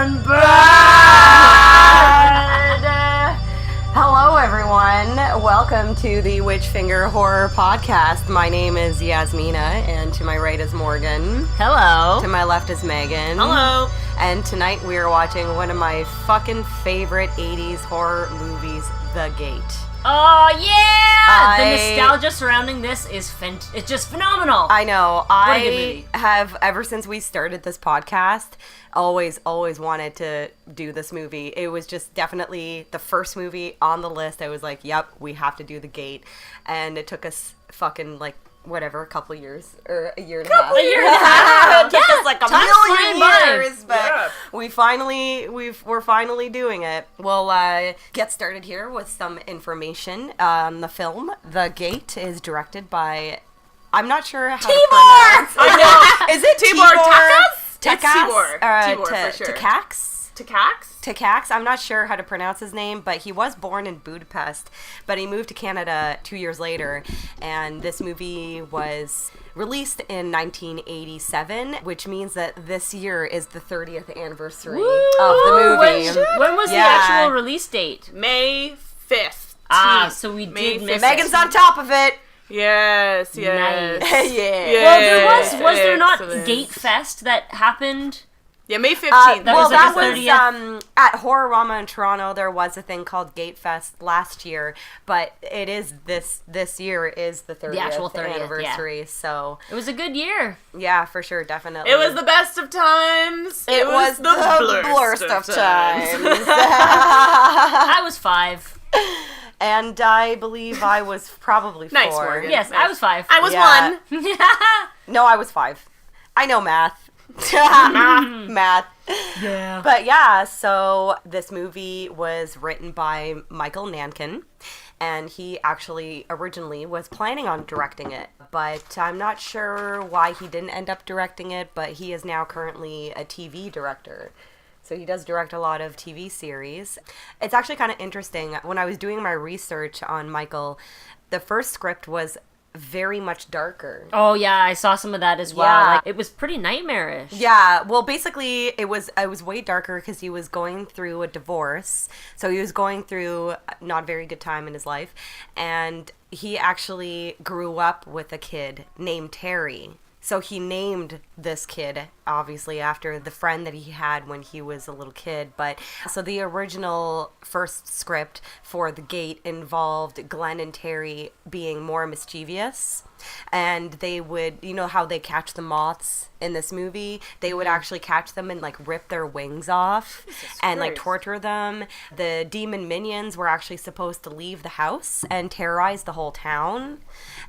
gone bad. Hello, everyone. Welcome to the Witch Finger Horror Podcast. My name is Yasmina, and to my right is Morgan. Hello. To my left is Megan. Hello. And tonight we are watching one of my fucking favorite 80s horror movies, The Gate. Oh, yeah! The nostalgia surrounding this is it's just phenomenal. I know. What a good movie. Have, ever since we started this podcast, always wanted to do this movie. It was just definitely the first movie on the list. I was like, yep, we have to do The Gate. And it took us fucking, like, whatever, a couple years, or a year and a half. A year and a half. It took us like a million years, but yeah. we're finally doing it. We'll get started here with some information on the film. The Gate is directed by, I'm not sure how to pronounce. I know. Is it Tibor Takács? Takács? Tibor, for sure. Takács? I'm not sure how to pronounce his name, but he was born in Budapest, but he moved to Canada 2 years later, and this movie was released in 1987, which means that this year is the 30th anniversary of the movie. When was the actual release date? May 5th. So we did miss Megan's it. on top of it. Yes. Nice. Yeah. Well, there was there not Gate Fest that happened? Yeah, May 15th. That was at Horrorama in Toronto. There was a thing called Gate Fest last year, but it is this year is the 30th, actual 30th anniversary. yeah. So it was a good year. Yeah, for sure, definitely. It was the best of times. It was the blurst of times. I was 5. And I believe I was probably 4. Nice, Morgan. Yes, Nice. I was 5. I was 1. No, I was 5. I know math. Math. Yeah. But yeah, so this movie was written by Michael Nankin, and he actually originally was planning on directing it, but I'm not sure why he didn't end up directing it, but he is now currently a TV director. So he does direct a lot of TV series. It's actually kind of interesting. When I was doing my research on Michael, the first script was very much darker. Oh yeah, I saw some of that as well. Yeah. Like, it was pretty nightmarish. Yeah, well basically it was way darker because he was going through a divorce. So he was going through not a very good time in his life, and he actually grew up with a kid named Terry. So he named this kid, obviously, after the friend that he had when he was a little kid. But so the original first script for The Gate involved Glenn and Terry being more mischievous. And they would, you know how they catch the moths in this movie? They would actually catch them and, like, rip their wings off and, like, torture them. The demon minions were actually supposed to leave the house and terrorize the whole town.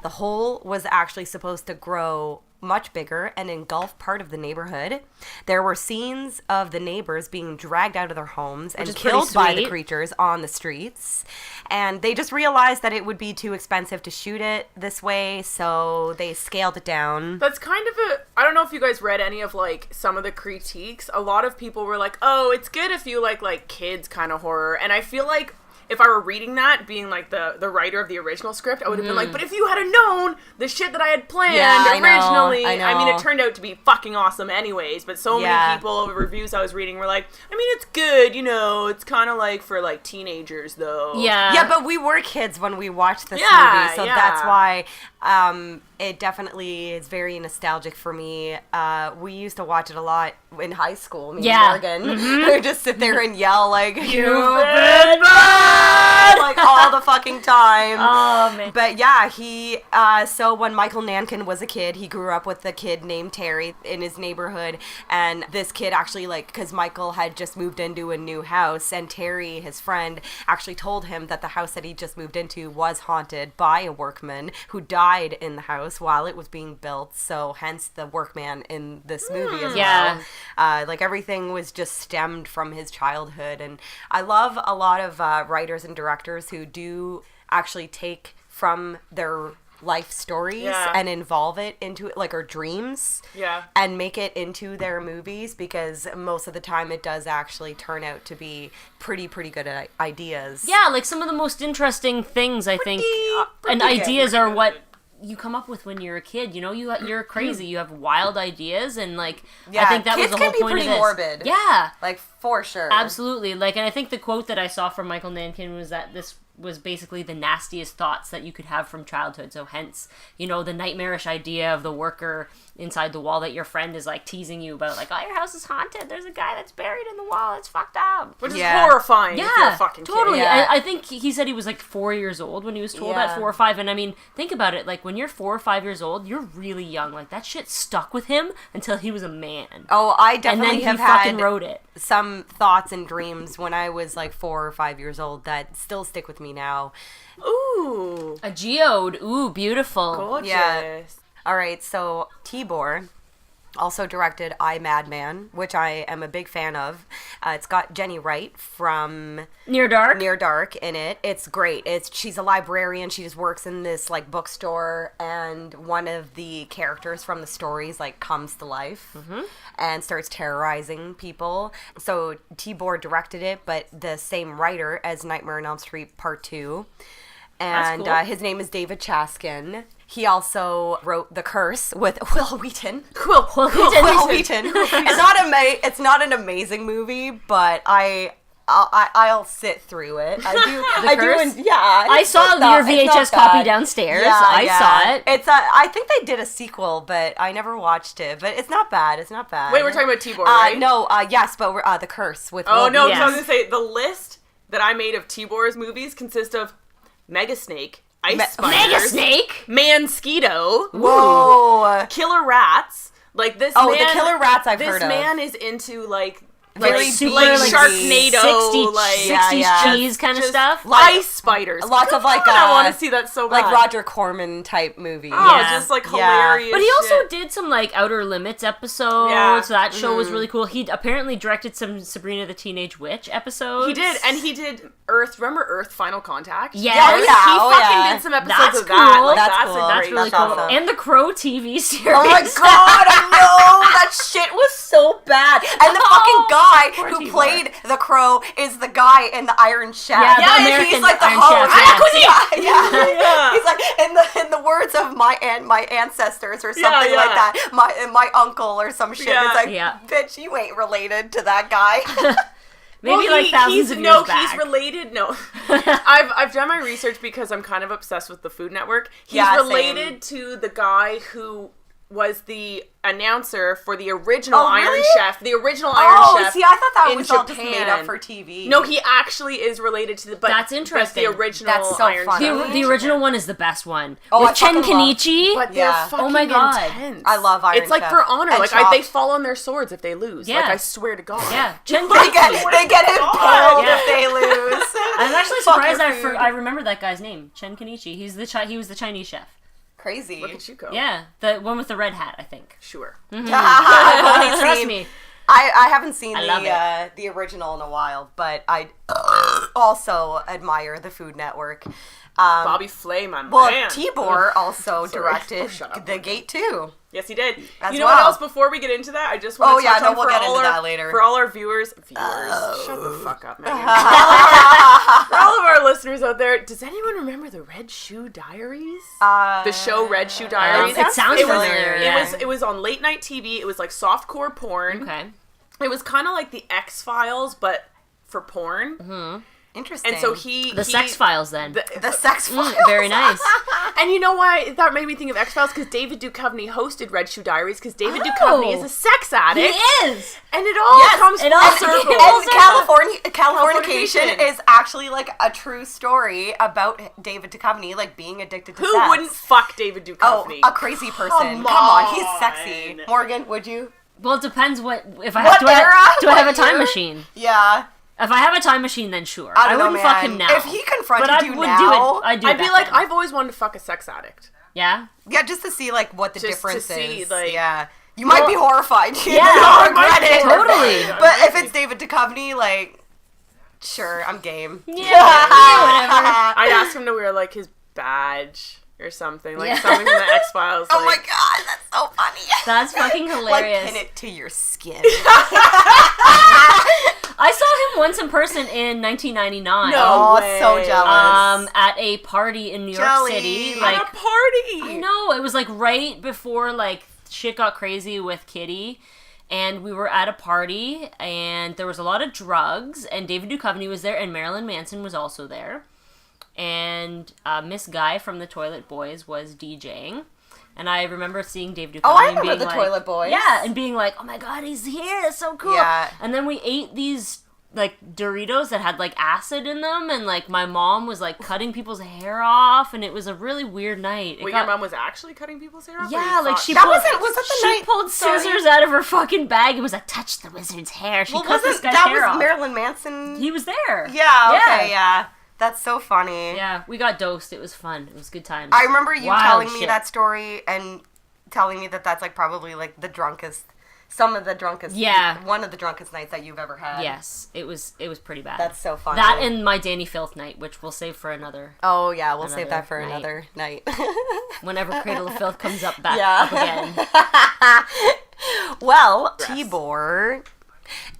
The hole was actually supposed to grow much bigger and engulf part of the neighborhood. There were scenes of the neighbors being dragged out of their homes and killed by the creatures on the streets. And they just realized that it would be too expensive to shoot it this way, so they scaled it down. That's kind of I don't know if you guys read any of, like, some of the critiques. A lot of people were like, oh, it's good if you like kids kind of horror. And I feel like if I were reading that, being, like, the writer of the original script, I would have been like, but if you had known the shit that I had planned originally, I mean, it turned out to be fucking awesome anyways, but so many people, reviews I was reading were like, I mean, it's good, you know, it's kind of, like, for, like, teenagers, though. Yeah. Yeah, but we were kids when we watched this movie, so that's why it definitely is very nostalgic for me. We used to watch it a lot in high school, me and Morgan. We would just sit there and yell, like, "You bad man!" like, all the fucking time. Oh, man. But yeah, he, so when Michael Nankin was a kid, he grew up with a kid named Terry in his neighborhood, and this kid actually, like, because Michael had just moved into a new house, and Terry, his friend, actually told him that the house that he just moved into was haunted by a workman who died in the house while it was being built, so hence the workman in this movie as well. Like, everything was just stemmed from his childhood, and I love a lot of writers and directors who do actually take from their life stories and involve it into, like, our dreams and make it into their movies, because most of the time it does actually turn out to be pretty good ideas. Yeah, like some of the most interesting things, I think, and ideas are what you come up with when you're a kid. You know, you're crazy. You have wild ideas, and like Yeah, I think that was kids the whole can be point of pretty this. morbid. Yeah, Like, for sure. absolutely. Like, and I think the quote that I saw from Michael Nankin was that this was basically the nastiest thoughts that you could have from childhood. So hence, you know, the nightmarish idea of the worker inside the wall that your friend is like teasing you about, like, oh, your house is haunted. There's a guy that's buried in the wall. It's fucked up. Which is horrifying if you're Yeah, a fucking totally. kid. Yeah. I think he said he was like 4 years old when he was told Yeah. at 4 or 5. And I mean, think about it. Like, when you're 4 or 5 years old, you're really young. Like, that shit stuck with him until he was a man. Oh, I and definitely then he have fucking had wrote it. some thoughts and dreams when I was like 4 or 5 years old that still stick with me now. Ooh. A geode. Ooh, beautiful. Gorgeous. Yeah. All right, so Tibor also directed I, Madman, which I am a big fan of. It's got Jenny Wright from Near Dark. Near Dark in it. It's great. She's a librarian. She just works in this like bookstore, and one of the characters from the stories like comes to life and starts terrorizing people. So Tibor directed it, but the same writer as Nightmare on Elm Street Part 2. And That's cool. his name is David Chaskin. He also wrote The Curse with Will Wheaton. Will Will Wheaton. It's not an amazing movie, but I'll sit through it. I do. The Curse? Yeah. I saw your VHS copy downstairs. Yeah, I saw it. It's I think they did a sequel, but I never watched it. But it's not bad. It's not bad. Wait, we're talking about Tibor, right? No. Yes, but we're The Curse with. Oh, Will no, Wheaton. because I was going to say, the list that I made of Tibor's movies consists of Mega Snake, Ice Spiders, Mega Snake. Mansquito, Whoa. Killer Rats. Like, this Oh, man... the Killer Rats I've heard of. This man is into, like... Very super, like like, Sharknado, 60s, like 60s cheese kind of just stuff. Ice spiders. Lots of like I want to see that so bad. like Roger Corman type movie. Oh, Yeah. just like Yeah. hilarious. But he also shit. did some like Outer Limits episodes. Yeah. So that show was really cool. He apparently directed some Sabrina the Teenage Witch episodes. He did, and he did Earth. Remember Earth Final Contact? Yes. Oh, yeah. He Oh, fucking yeah. did some episodes That's of that. cool. Like, That's that's cool. a That's great really That's cool. awesome. And the Crow TV series. Oh my god, I know! That shit was so bad. And the fucking guy Poor who Tibor. played the Crow is the guy in the Iron Chef. Yeah, the and American he's like the Iron host. Chef, Yeah. He's like in the words of my ancestors or something like yeah. that. My uncle or some shit. Yeah. It's like, Yeah. bitch, you ain't related to that guy. Maybe like thousands of years no, back. he's related. No, I've done my research because I'm kind of obsessed with the Food Network. He's Yeah, same. related to the guy who was the announcer for the original Oh, Iron really? Chef. The original Iron Chef. See, I thought that in was all just made Japan. up for TV. No, he actually is related to the. But That's interesting. But the original That's so Iron funny. Chef. The original one is the best one. Oh, With I Chen fucking love- Kenichi. But they're Yeah. fucking Oh my God. intense. I love Iron It's like Chef. for honor. And Like Chopped. they fall on their swords if they lose. Yeah. Like I swear to God. Yeah, Chen They Kenichi. get impaled Yeah. if they lose. I'm actually Fuck surprised your food. I remember that guy's name, Chen Kenichi. He was the Chinese chef. Crazy. Look at you go. Yeah, the one with the red hat, I think. Sure. I've only Trust seen- me. I haven't seen I love the original in a while, but I also admire the Food Network. Bobby Flay, my Well, man. Tibor also Sorry. directed Oh, shut up. The Gate 2. Yes, he did. As You know what well. else? Before we get into that, I just want Oh, to yeah, touch no, on we'll for get all into our that later. for all our viewers. Shut the fuck up, Megan. For all of our listeners out there, does anyone remember the Red Shoe Diaries? The show Red Shoe Diaries. It sounds it was, familiar, yeah. It was on late night TV. It was like softcore porn. Okay. It was kind of like the X-Files, but for porn. Interesting. And so The Sex Files, then. The Sex Files. Very nice. And you know why that made me think of X-Files? Because David Duchovny hosted Red Shoe Diaries, because David Duchovny is a sex He addict. is. And it all comes it full all- circle. And Californication Californication. is actually like a true story about David Duchovny, like being addicted to sex. Who wouldn't fuck David Oh, Duchovny? a crazy person. Come on, he's sexy. Morgan, would you? Well, it depends if I What have era? do I have a What time year? machine? Yeah. If I have a time machine, then sure. I don't know, wouldn't fuck man. him now. If he confronted but I you would now, do it. I'd do I'd be back like, then. I've always wanted to fuck a sex addict. Yeah. Yeah, just to see like what the Just to difference see, is. like- yeah. You might be horrified. You Yeah, don't I regret it. totally. But if it's David Duchovny, like, sure, I'm game. Yeah, whatever. I'd ask him to wear like his badge or something, like Yeah. something from the X-Files. Oh like, my god, that's so funny. That's fucking Like, hilarious. pin it to your skin. I I saw him once in person in 1999. No way. So jealous. At a party in New York City. At Like, a party. I know, it was like right before like shit got crazy with Kitty. And we were at a party, and there was a lot of drugs, and David Duchovny was there, and Marilyn Manson was also there. And Miss Guy from the Toilet Boys was DJing. And I remember seeing David Duchovny. Oh, I remember being the like, Toilet Boys. Yeah, and being like, oh my god, he's here, that's so cool. Yeah. And then we ate these like Doritos that had like acid in them, and like my mom was like cutting people's hair off, and it was a really weird night. Wait, your mom was actually cutting people's hair off? Yeah, like she That pulled, was that the night? pulled Sorry. scissors out of her fucking bag and was like, touch the wizard's hair. She cut this guy's that hair was off. Marilyn Manson? He was there. Yeah, okay, yeah. That's so funny. Yeah, we got dosed. It was fun. It was good times. I remember you Wild telling me shit. that story and telling me that that's like probably like the drunkest, one of the drunkest nights that you've ever had. Yes, it was pretty bad. That's so funny. That and my Danny Filth night, which we'll save for another. Oh yeah, we'll save another that for night. another night. Whenever Cradle of Filth comes up up again. Well, Yes. Tibor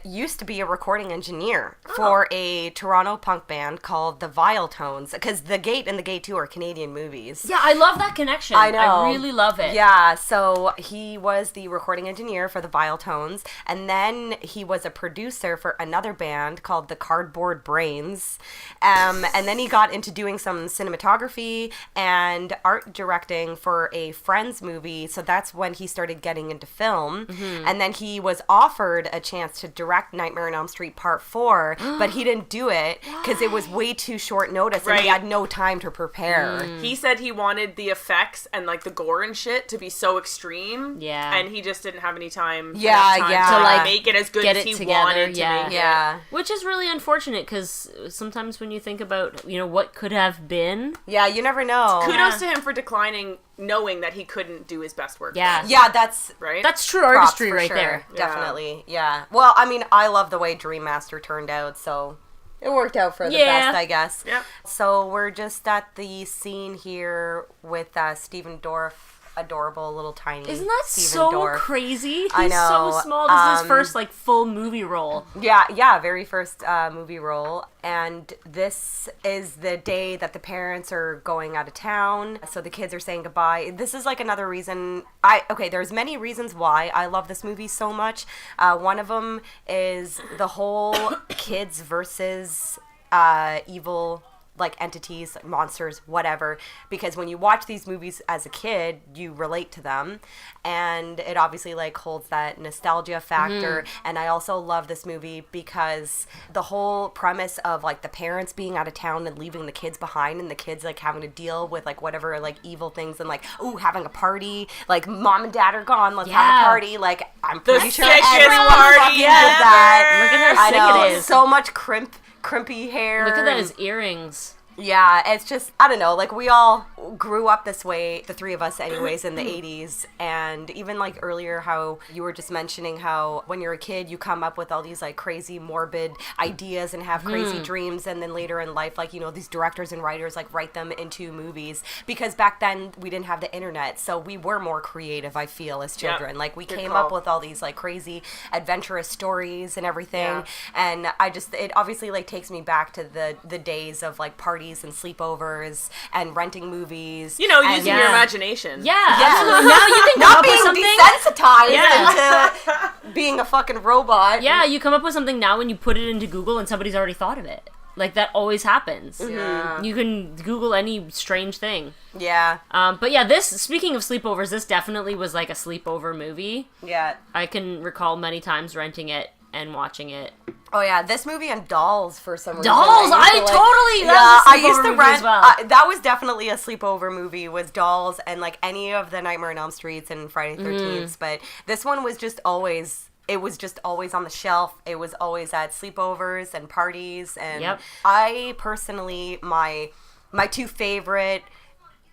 used to be a recording engineer for a Toronto punk band called the Vile Tones, because The Gate and The Gate 2 are Canadian movies. Yeah, I love that connection. I know. I really love it. Yeah, so he was the recording engineer for the Vile Tones, and then he was a producer for another band called the Cardboard Brains, and then he got into doing some cinematography and art directing for a Friends movie, so that's when he started getting into film, and then he was offered a chance to direct Nightmare on Elm Street Part 4, but he didn't do it because it was way too short notice, and he Right. had no time to prepare. He said he wanted the effects and like the gore and shit to be so extreme. Yeah. And he just didn't have any time. Yeah, enough time yeah. To like To, make it as good get as it he together, wanted to yeah. make it. Yeah. Which is really unfortunate, because sometimes when you think about, what could have been. Yeah, you never know. Kudos to him for declining, knowing that he couldn't do his best work. Yeah. Yeah, that's Right? That's true props artistry for right sure. there. Yeah. Definitely, yeah. Well, I mean, I love the way Dream Master turned out, so it worked out for the Yeah. best, I guess. Yep. So we're just at the scene here with Stephen Dorff, adorable little tiny Isn't that Stephen so Dorff. crazy? He's I know. so small. This is his first full movie role. Yeah, very first movie role. And this is the day that the parents are going out of town, so the kids are saying goodbye. This is like another reason there's many reasons why I love this movie so much. One of them is the whole kids versus evil entities, monsters, whatever, because when you watch these movies as a kid, you relate to them, and it obviously holds that nostalgia factor. And I also love this movie because the whole premise of the parents being out of town and leaving the kids behind, and the kids having to deal with whatever evil things, and having a party, mom and dad are gone, let's have a party. I'm pretty sure sickest everyone party fucking did ever. that. Look at how I sick know, it is. so much crimpy hair. Look at that, and- his earrings. Yeah, it's just, I don't know, we all grew up this way, the three of us anyways, in the 80s, and even earlier how you were just mentioning how when you're a kid you come up with all these crazy morbid ideas and have crazy dreams, and then later in life these directors and writers write them into movies, because back then we didn't have the internet, so we were more creative, I feel, as children. We Good came call. up with all these crazy adventurous stories and everything, Yeah. and it obviously takes me back to the days of parties and sleepovers and renting movies. using and, your imagination. Yeah, Yeah. absolutely. Now you can come Not up with being something. desensitized into being a fucking robot. Yeah, you come up with something now and you put it into Google and somebody's already thought of it. That always happens. Yeah. You can Google any strange thing. Yeah. But yeah, speaking of sleepovers, this definitely was a sleepover movie. Yeah. I can recall many times renting it and watching it. Oh yeah, this movie and Dolls for some reason. Dolls! I used to, that was a I used sleepover to movie rent. as well. That was definitely a sleepover movie. Was Dolls and any of the Nightmare on Elm Streets and Friday the 13th. But this one was just always. It was just always on the shelf. It was always at sleepovers and parties. And Yep. I personally, my two favorite,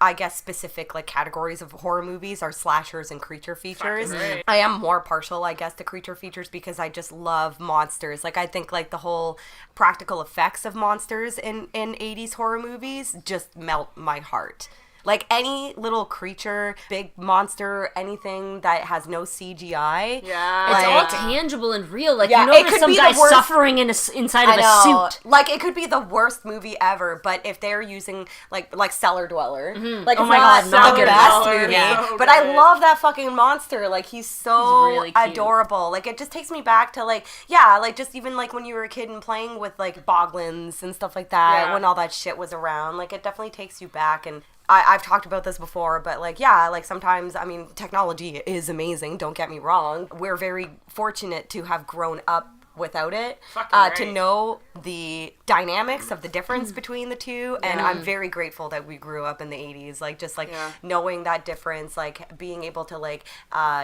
I guess, specific categories of horror movies are slashers and creature features. Fucking right. I am more partial, I guess, to creature features because I just love monsters. I think the whole practical effects of monsters in 80s horror movies just melt my heart. Like any little creature, big monster, anything that has no CGI. Yeah. It's all Like, tangible and real. Like, Yeah, you know, it there's could some be the guy worst- suffering inside I of know. a suit. Like, it could be the worst movie ever, but if they're using, like Cellar Dweller, like, Oh it's my not God, not the good best enough. movie, Yeah. So but I good. love that fucking monster. Like, he's so He's really cute. adorable. Like, it just takes me back to, like, yeah, like, just even, like, when you were a kid and playing with, like, boglins and stuff like that, Yeah. when all that shit was around. Like, it definitely takes you back, and I've talked about this before, but, like, yeah, like, sometimes, I mean, technology is amazing, don't get me wrong. We're very fortunate to have grown up without it, Fucking to right. know the dynamics of the difference between the two, and I'm very grateful that we grew up in the 80s, like, just, like, knowing that difference, like, being able to, like,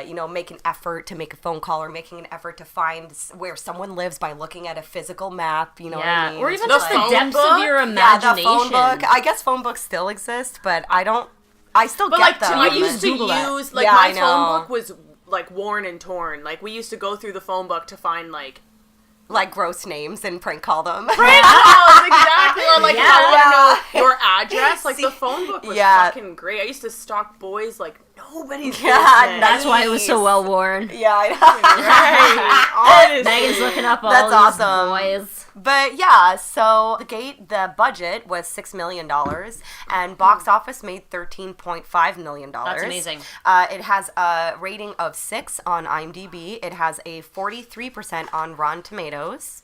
you know, make an effort to make a phone call, or making an effort to find where someone lives by looking at a physical map, you know what I mean? Or It's even just just like- the depths of your yeah, imagination. the phone book. I guess phone books still exist, but I still But get like, them. I You can used to Google that. use, like, Yeah, my I know. phone book was, like, worn and torn. Like, we used to go through the phone book to find, like, like gross names and prank call them. oh, exactly. Or, like, if I Yeah. want to know your address, like, the phone book was Yeah. fucking great. I used to stalk boys like nobody's Yeah, business. That's why it was so Nice. well worn. Yeah, I know. Right. Honestly. Megan's looking up all That's these awesome. boys. But yeah, so the budget was $6 million, and box office made $13.5 million. That's amazing. It has a rating of 6 on IMDb. It has a 43% on Rotten Tomatoes.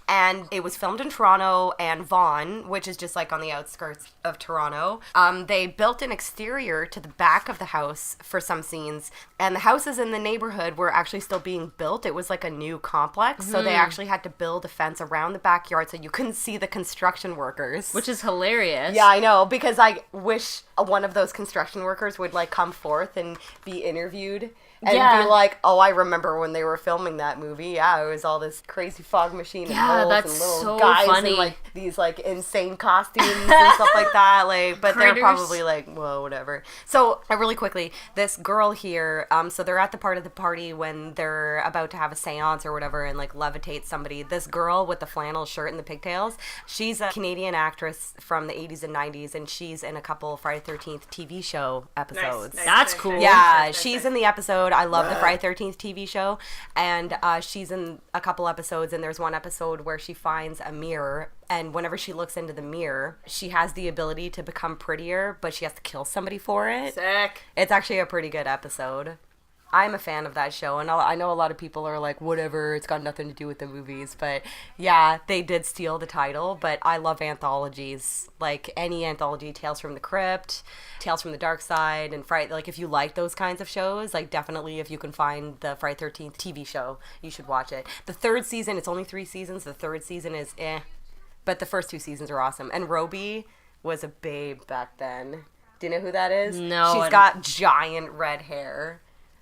And it was filmed in Toronto and Vaughan, which is just like on the outskirts of Toronto. They built an exterior to the back of the house for some scenes, and the houses in the neighborhood were actually still being built. It was like a new complex, so they actually had to build a fence around the backyard so you couldn't see the construction workers. Which is hilarious. Yeah, I know, because I wish one of those construction workers would, like, come forth and be interviewed and Yeah. be like, oh, I remember when they were filming that movie. Yeah, it was all this crazy fog machine and Yeah, holes that's and little so guys funny. in, like, these, like, insane costumes and stuff like that. Like, but they're Critters. probably like, whoa, whatever. So, really quickly, this girl here, so they're at the part of the party when they're about to have a seance or whatever and, like, levitate somebody. This girl with the flannel shirt and the pigtails, she's a Canadian actress from the 80s and 90s, and she's in a couple Friday the 13th TV show episodes. That's cool. Yeah, she's in the episode. I love the Friday the 13th TV show, and she's in a couple episodes, and there's one episode where she finds a mirror, and whenever she looks into the mirror, she has the ability to become prettier, but she has to kill somebody for it. Sick. It's actually a pretty good episode. I'm a fan of that show, and I know a lot of people are like, whatever, it's got nothing to do with the movies, but yeah, they did steal the title, but I love anthologies, like any anthology, Tales from the Crypt, Tales from the Dark Side, and Friday, like, if you like those kinds of shows, like, definitely if you can find the Friday 13th TV show, you should watch it. The third season, it's only 3 seasons, the third season is but the first 2 seasons are awesome, and Roby was a babe back then. Do you know who that is? No, I She's don't. got giant red hair.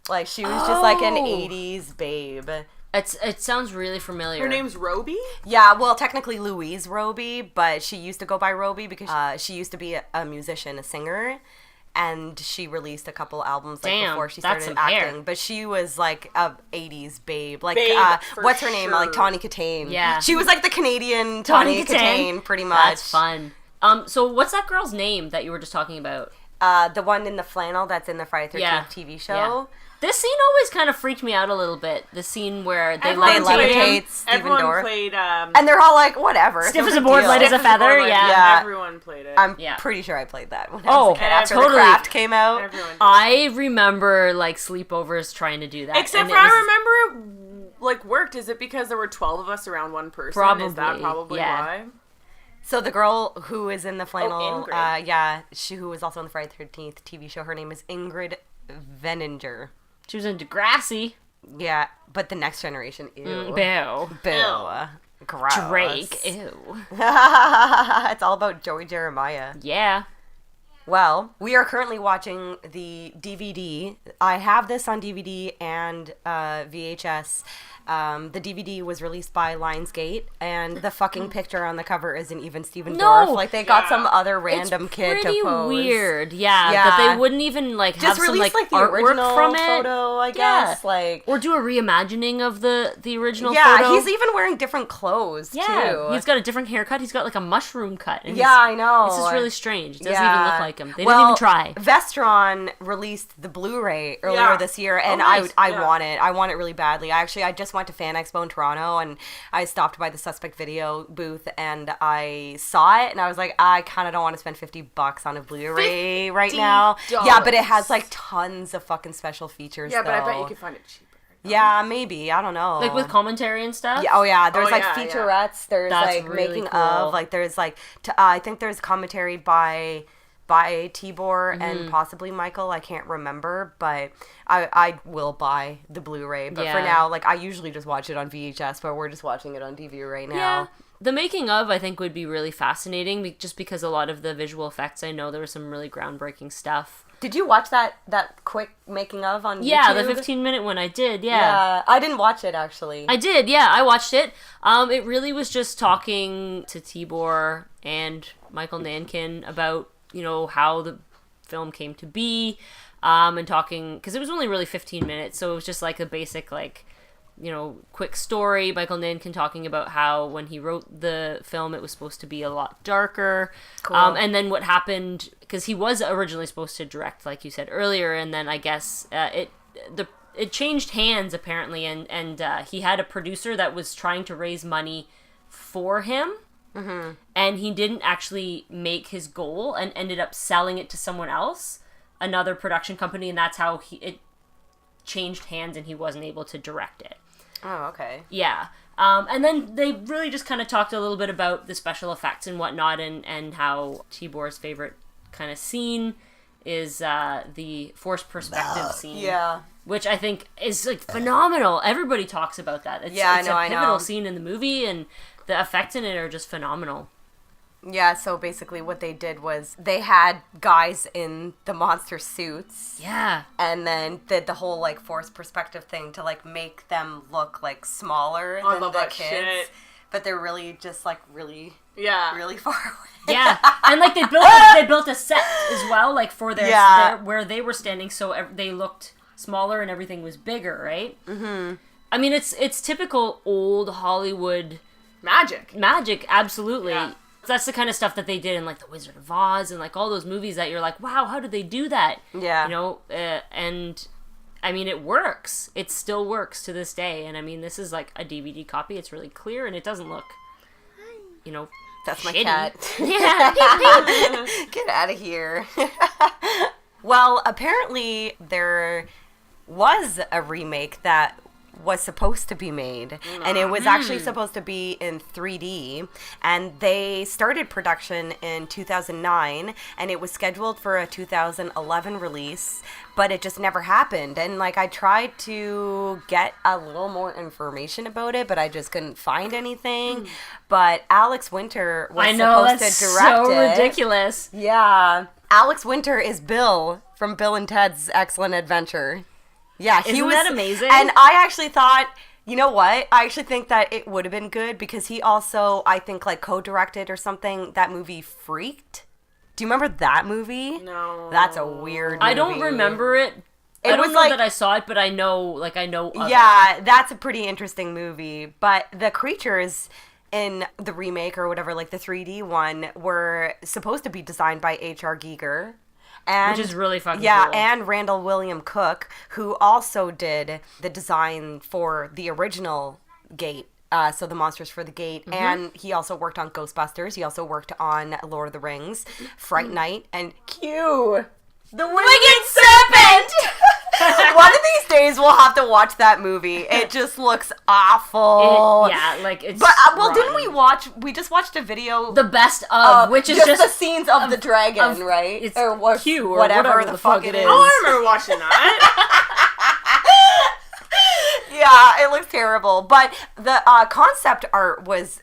Like, she was just like an Oh. 80s babe. It sounds really familiar. Her name's Roby? Yeah, well, technically Louise Roby, but she used to go by Roby because she used to be a musician, a singer, and she released a couple albums like Damn, before she that's started some acting. hair. But she was like a 80s babe. Like, Babe, for what's her name? sure. Like Tawny Katane. Yeah. She was like the Canadian Tawny Tawny Katane. Katane, pretty much. That's fun. So what's that girl's name that you were just talking about? The one in the flannel that's in the Friday 13th Yeah. TV show. Yeah. This scene always kind of freaked me out a little bit. The scene where they Everyone They levitate him. levitate Stephen Everyone Dorff. played, And they're all like, whatever. Stiff no as a big board, deal. light as a feather. Yeah. Yeah. Everyone played it. I'm Yeah. pretty sure I played that when I Oh, was a kid after totally. The Craft came out. Everyone did. I remember like sleepovers trying to do that. Except and for it was- I remember it, like, worked. Is it because there were 12 of us around one person? Is that Probably, probably yeah. why? So the girl who is in the flannel, Ingrid. she who was also in the Friday the 13th TV show, her name is Ingrid Veninger. She was in Degrassi. Yeah, but the Next Generation, ew. Boo. Boo. Gross. Drake. Ew. It's all about Joey Jeremiah. Yeah. Well, we are currently watching the DVD. I have this on DVD and VHS. The DVD was released by Lionsgate, and the fucking picture on the cover isn't even Stephen No! Dorff. Like, they got some other random kid to pose. It's pretty weird, that they wouldn't even, like, have just some, release, like the artwork original from it. photo, I guess. Like, or do a reimagining of the original photo. Yeah, he's even wearing different clothes, too. He's got a different haircut. He's got, like, a mushroom cut. And I know. This is really strange. It doesn't even look like him. They didn't even try. Vestron released the Blu-ray earlier this year, and nice. I want it. I want it really badly. I just went to Fan Expo in Toronto, and I stopped by the Suspect Video booth, and I saw it, and I was like, I kind of don't want to spend $50 on a Blu-ray right now. Yeah, but it has like tons of fucking special features. Yeah, but I bet you could find it cheaper. Yeah, maybe. I don't know. Like with commentary and stuff? Yeah, there's featurettes. There's That's like really making cool. of. Like there's like, I think there's commentary by Tibor and possibly Michael. I can't remember, but I will buy the Blu-ray. But for now, like, I usually just watch it on VHS, but we're just watching it on DVD right now. Yeah. The making of, I think, would be really fascinating, just because a lot of the visual effects, I know there was some really groundbreaking stuff. Did you watch that quick making of on YouTube? Yeah, the 15-minute one I did, Yeah, I didn't watch it, actually. I did, yeah, I watched it. It really was just talking to Tibor and Michael Nankin about, you know, how the film came to be, and talking, because it was only really 15 minutes, so it was just like a basic, like, you know, quick story. Michael Nankin talking about how when he wrote the film, it was supposed to be a lot darker. Cool. And then what happened, because he was originally supposed to direct, like you said earlier, and then I guess it changed hands apparently, and he had a producer that was trying to raise money for him. Mm-hmm. And he didn't actually make his goal and ended up selling it to someone else, another production company, and that's how it changed hands and he wasn't able to direct it. Oh, okay. Yeah. And then they really just kind of talked a little bit about the special effects and whatnot, and how Tibor's favorite kind of scene is the forced perspective scene. Yeah. Which I think is, like, phenomenal. Everybody talks about that. It's a pivotal scene in the movie, and the effects in it are just phenomenal. Yeah, so basically what they did was they had guys in the monster suits. Yeah. And then did the whole, like, forced perspective thing to, like, make them look, like, smaller than the kids. Shit. But they're really just, like, really far away. Yeah. And, like, they built a set as well, like, for their where they were standing, so they looked smaller and everything was bigger, right? Mm-hmm. I mean, it's typical old Hollywood magic, absolutely. Yeah. That's the kind of stuff that they did in, like, The Wizard of Oz and, like, all those movies that you're like, wow, how did they do that? Yeah. You know, and I mean, it works. It still works to this day. And I mean, this is like a DVD copy. It's really clear and it doesn't look, you know, that's shitty. My cat. Yeah. Get out of here. Well, apparently there was a remake that was supposed to be made, and it was actually supposed to be in 3D, and they started production in 2009, and it was scheduled for a 2011 release, but it just never happened. And, like, I tried to get a little more information about it, but I just couldn't find anything. But Alex Winter was supposed to direct it. So ridiculous. Yeah. Alex Winter is Bill from Bill and Ted's Excellent Adventure. Yeah, Isn't that amazing? And I actually thought, you know what? I actually think that it would have been good because he also, I think, like, co-directed or something that movie Freaked. Do you remember that movie? No. That's a weird movie. I don't remember it. I don't know that I saw it, but I know of it. That's a pretty interesting movie. But the creatures in the remake or whatever, like the 3D one, were supposed to be designed by H.R. Giger. Which is really fucking cool. Yeah, and Randall William Cook, who also did the design for the original Gate, so the Monsters for the Gate, and he also worked on Ghostbusters. He also worked on Lord of the Rings, Fright Night, and Q, the Winged Serpent! One of these days we'll have to watch that movie. It just looks awful. It's But, rotten. didn't we just watched a video. The best of, which is just the scenes of the dragon, right? It's or Q or whatever the fuck it is. Oh, I remember watching that. Yeah, it looks terrible. But the concept art was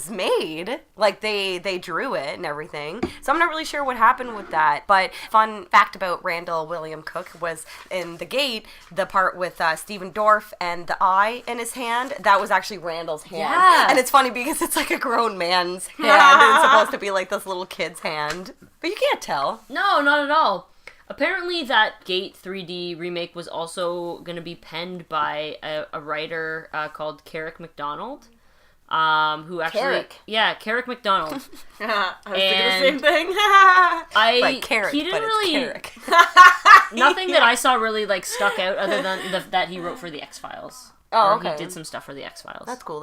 made. Like, they drew it and everything. So I'm not really sure what happened with that. But fun fact about Randall William Cook was in The Gate, the part with Stephen Dorff and the eye in his hand, that was actually Randall's hand. Yeah. And it's funny because it's like a grown man's hand and it's supposed to be like this little kid's hand. But you can't tell. No, not at all. Apparently that Gate 3D remake was also going to be penned by a writer called Carrick MacDonald. Who actually... Carrick? Yeah, Carrick MacDonald. I was thinking the same thing. Like Carrick, he didn't but really... it's Carrick. Nothing that I saw really, like, stuck out other than that he wrote for the X-Files. Oh, Or okay. He did some stuff for the X-Files. That's cool.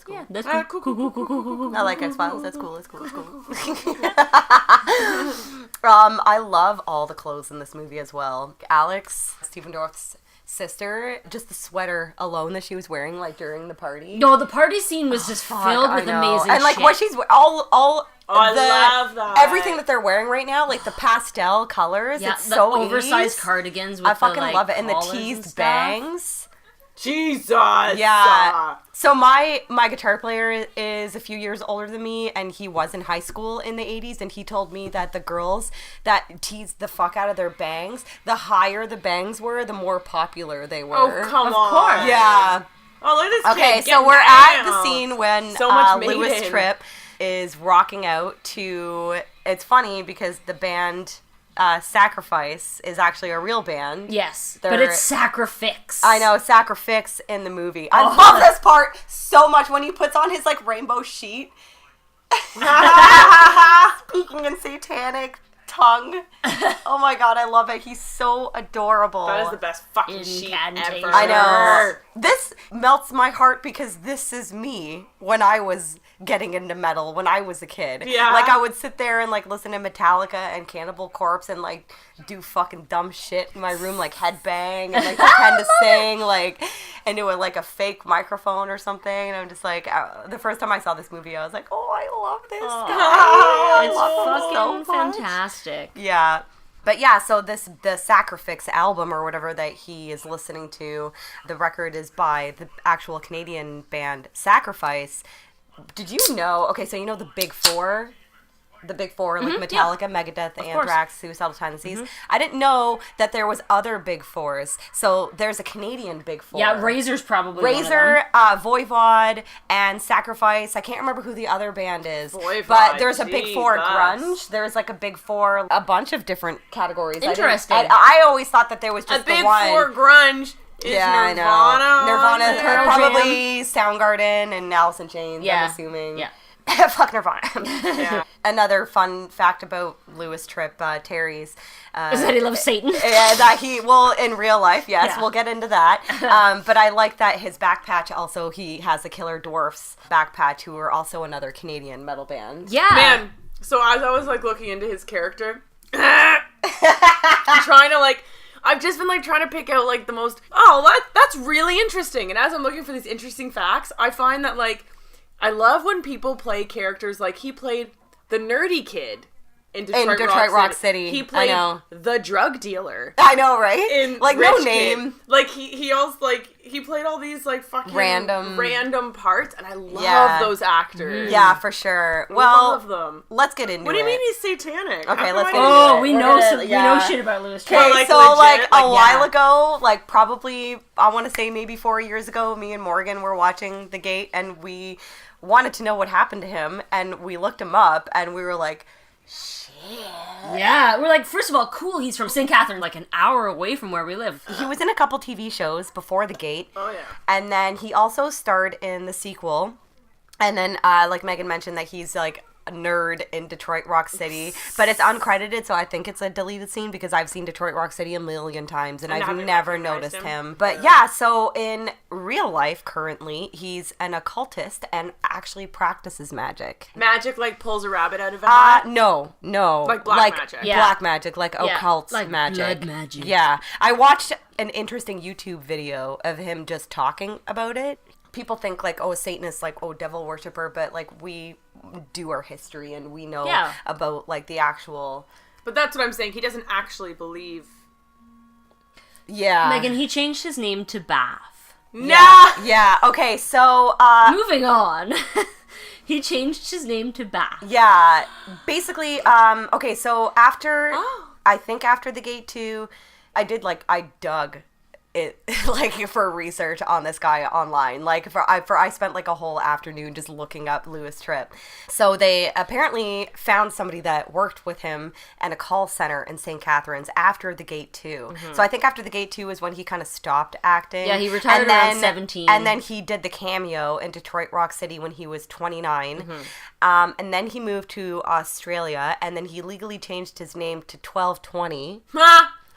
Yeah, that's cool. I like X-Files. That's cool. I love all the clothes in this movie as well. Alex, Stephen Dorff's sister, just the sweater alone that she was wearing, like, during the party. No, the party scene was just filled with amazing and like shit. what she's all I love that. everything that they're wearing right now, like the pastel colors. Yeah, it's the so oversized 80s. cardigans with I fucking the, like, love it, and the collars teased stuff. bangs. Jesus. Yeah. So my guitar player is a few years older than me, and he was in high school in the 80s, and he told me that the girls that teased the fuck out of their bangs, the higher the bangs were, the more popular they were. Oh, come Of on. course. Yeah. Oh, look at this Okay, kid. so Get we're at down. the scene when So much Lewis maiden. Tripp is rocking out to... It's funny because the band... Sacrifice is actually a real band. Yes, but They're- it's Sacrifix. I know, Sacrifix in the movie. I Oh. love this part so much when he puts on his, like, rainbow sheet. Speaking in satanic tongue. Oh my god, I love it. He's so adorable. That is the best fucking sheet Incantation. ever. I know. This melts my heart because this is me when I was getting into metal when I was a kid. Yeah. Like, I would sit there and, like, listen to Metallica and Cannibal Corpse and, like, do fucking dumb shit in my room, like headbang and, like, pretend to sing, like, into a, like, a fake microphone or something. And I'm just like, the first time I saw this movie, I was like, oh, I love this guy. I It's love him so fucking much. fantastic. Yeah. But yeah, so the Sacrifix album or whatever that he is listening to, the record is by the actual Canadian band Sacrifice. Did you know, okay, so you know the Big Four? The Big Four, like Metallica, Megadeth, Anthrax, Suicidal Tendencies. I didn't know that there was other Big Fours. So there's a Canadian Big Four. Yeah, Razor's probably Razor, Voivod, and Sacrifice. I can't remember who the other band is. Voivod, but there's a Big Four Jesus. grunge. There's like a Big Four, a bunch of different categories. Interesting. I always thought that there was A just Big the one. Four grunge is Yeah, Nirvana. I know. Nirvana, on there. Pearl probably Soundgarden and Alice in Chains, Yeah. I'm assuming. Yeah. Fuck Nirvana. Yeah. Another fun fact about Lewis Tripp, Terry's. Is that he loves Satan? Yeah, that he, well, in real life, yes, Yeah. we'll get into that. But I like that his back patch also, he has the Killer Dwarfs back patch, who are also another Canadian metal band. Yeah. Man, so as I was like looking into his character, trying to like, I've just been like trying to pick out like the most, that's really interesting. And as I'm looking for these interesting facts, I find that like, I love when people play characters like he played the nerdy kid in Detroit Rock City. He played I know. the drug dealer. I know, right? In like, Rich no Kid. name. Like he also like he played all these like fucking random parts, and I love Yeah. those actors. Yeah, for sure. Well, love them. let's get into it. What do you mean he's satanic? Okay, How let's come get I into Oh, it. we know gonna- we yeah. know shit about Lewis Okay, Tripp. like, so legit, like a like, while yeah. ago, like probably I want to say maybe 4 years ago, me and Morgan were watching The Gate, and we wanted to know what happened to him, and we looked him up, and we were like, Yeah, we're like, first of all, cool, he's from St. Catherine, like an hour away from where we live. he was in a couple TV shows before The Gate. Oh yeah. And then he also starred in the sequel. And then, like Megan mentioned, that he's like a nerd in Detroit Rock City, but it's uncredited, so I think it's a deleted scene because I've seen Detroit Rock City a million times and And I've haven't never recognized noticed him. him. But yeah, so in real life currently, he's an occultist and actually practices magic. Magic like pulls a rabbit out of a hat. No. Like black magic. Yeah. Black magic, like Yeah, occult like magic. blood magic. Yeah. I watched an interesting YouTube video of him just talking about it. People think like, oh, Satanist, like, oh, devil worshiper, but like we do our history and we know Yeah. about like the actual. But that's what I'm saying. He doesn't actually believe. Yeah. Megan, he changed his name to Bath. Yeah. Okay, so Moving on. He changed his name to Bath. yeah, basically okay, so after I think after the Gate 2, I dug it like for research on this guy online. Like I spent like a whole afternoon just looking up Louis Tripp. So they apparently found somebody that worked with him at a call center in St. Catharines after the Gate 2. So I think after the Gate 2 is when he kind of stopped acting. Yeah, he retired around 17. And then he did the cameo in Detroit Rock City when he was 29. And then he moved to Australia, and then he legally changed his name to 1220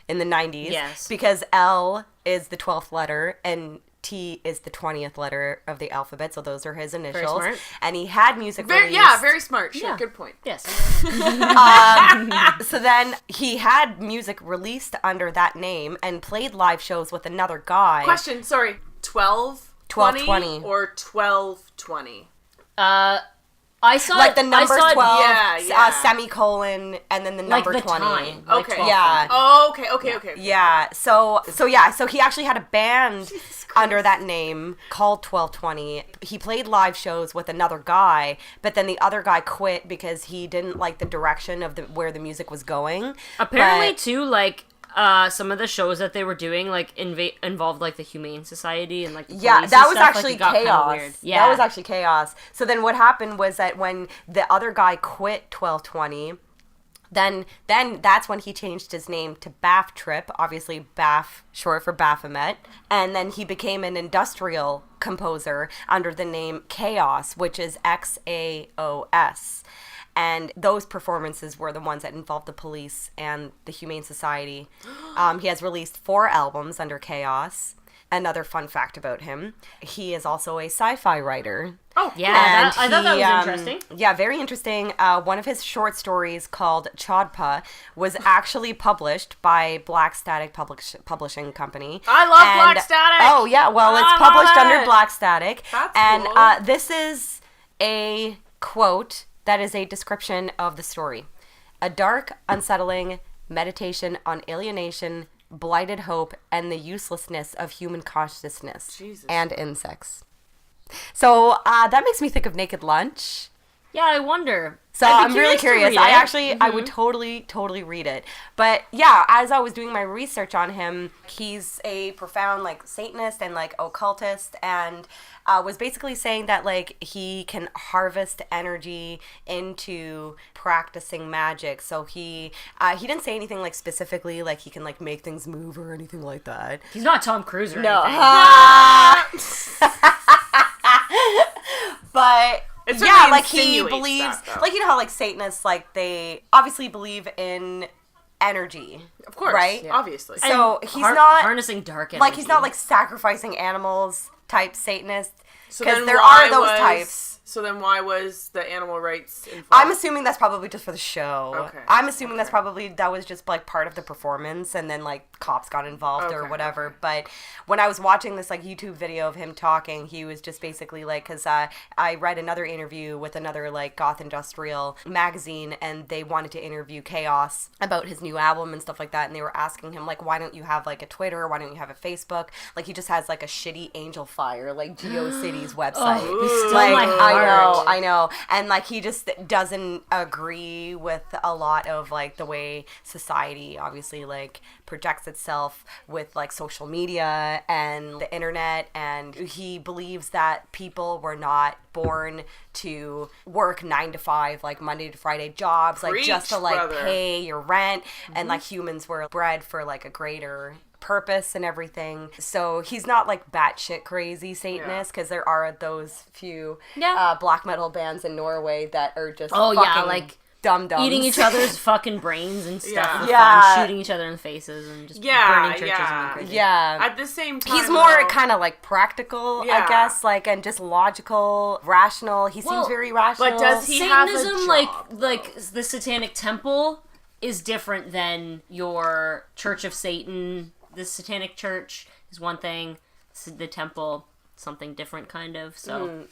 in the 90s. Yes. Because L is the 12th letter and T is the 20th letter of the alphabet, so those are his initials. Very smart. And he had music released. Yeah, very smart. Sure, Yeah. good point. Yes. So then he had music released under that name and played live shows with another guy. Question, sorry. 1220 or 1220? I saw Like the number 12, yeah. semicolon, and then the number like the 20. time. Okay. 12, Yeah. Oh, okay. Yeah, so he actually had a band under that name called 1220. He played live shows with another guy, but then the other guy quit because he didn't like the direction of where the music was going. Apparently, But- too, like, some of the shows that they were doing, like, involved, like, the Humane Society and, like, the Yeah, police that and was stuff. actually Like, it got kinda chaos. weird. Yeah. That was actually chaos. So then what happened was that when the other guy quit 1220, then that's when he changed his name to Bath Tripp, obviously Bath, short for Baphomet, and then he became an industrial composer under the name Chaos, which is Xaos. And those performances were the ones that involved the police and the Humane Society. He has released 4 albums under Chaos. Another fun fact about him, he is also a sci-fi writer. Oh, Yeah, And I thought that he, was interesting. Yeah, very interesting. One of his short stories called Chodpa was actually published by Black Static Publishing Company. I love Black Static! Oh, yeah. Well, I it's love published it! under Black Static. That's and cool. This is a quote that is a description of the story. A dark, unsettling meditation on alienation, blighted hope, and the uselessness of human consciousness and insects. So that makes me think of Naked Lunch. Yeah, I wonder. So I'd be I'm really to curious. read I it. actually, I would totally read it. But yeah, as I was doing my research on him, he's a profound like Satanist and like occultist, and was basically saying that like he can harvest energy into practicing magic. So he didn't say anything like specifically like he can like make things move or anything like that. He's not Tom Cruise or No. anything. But It's yeah, really like he insinuates believes, that, though. like you know how like Satanists, like they obviously believe in energy, Of course. right? Yeah. Obviously. So he's not harnessing dark energy. like he's not like sacrificing animals type Satanist So because then there why are those was- types. So then why was the animal rights involved? I'm assuming that's probably just for the show. Okay. I'm assuming that was just like part of the performance, and then like cops got involved or Okay, whatever. okay. But when I was watching this like YouTube video of him talking, he was just basically like, because I read another interview with another like goth industrial magazine, and they wanted to interview Chaos about his new album and stuff like that, and they were asking him like, why don't you have like a Twitter? Why don't you have a Facebook? Like he just has like a shitty Angel Fire, like GeoCities website. Still Like my heart. I know, and like he just doesn't agree with a lot of like the way society obviously like projects itself with like social media and the internet, and he believes that people were not born to work 9 to 5 like Monday to Friday jobs, like just to Preach, like brother. pay your rent, and like humans were bred for like a greater purpose and everything. So he's not like batshit crazy Satanist, because there are those few black metal bands in Norway that are just like dum-dums. eating each other's fucking brains and stuff for Yeah. fun, shooting each other in the faces and just Yeah, burning churches yeah. and being crazy. Yeah. At the same time, He's more though, kind of like practical, I Yeah. guess, like, and just logical, rational. He Well, seems very rational. but does he have a Satanism, job, like the Satanic Temple, is different than your Church of Satan. The Satanic Church is one thing. The Temple, something different, kind of. So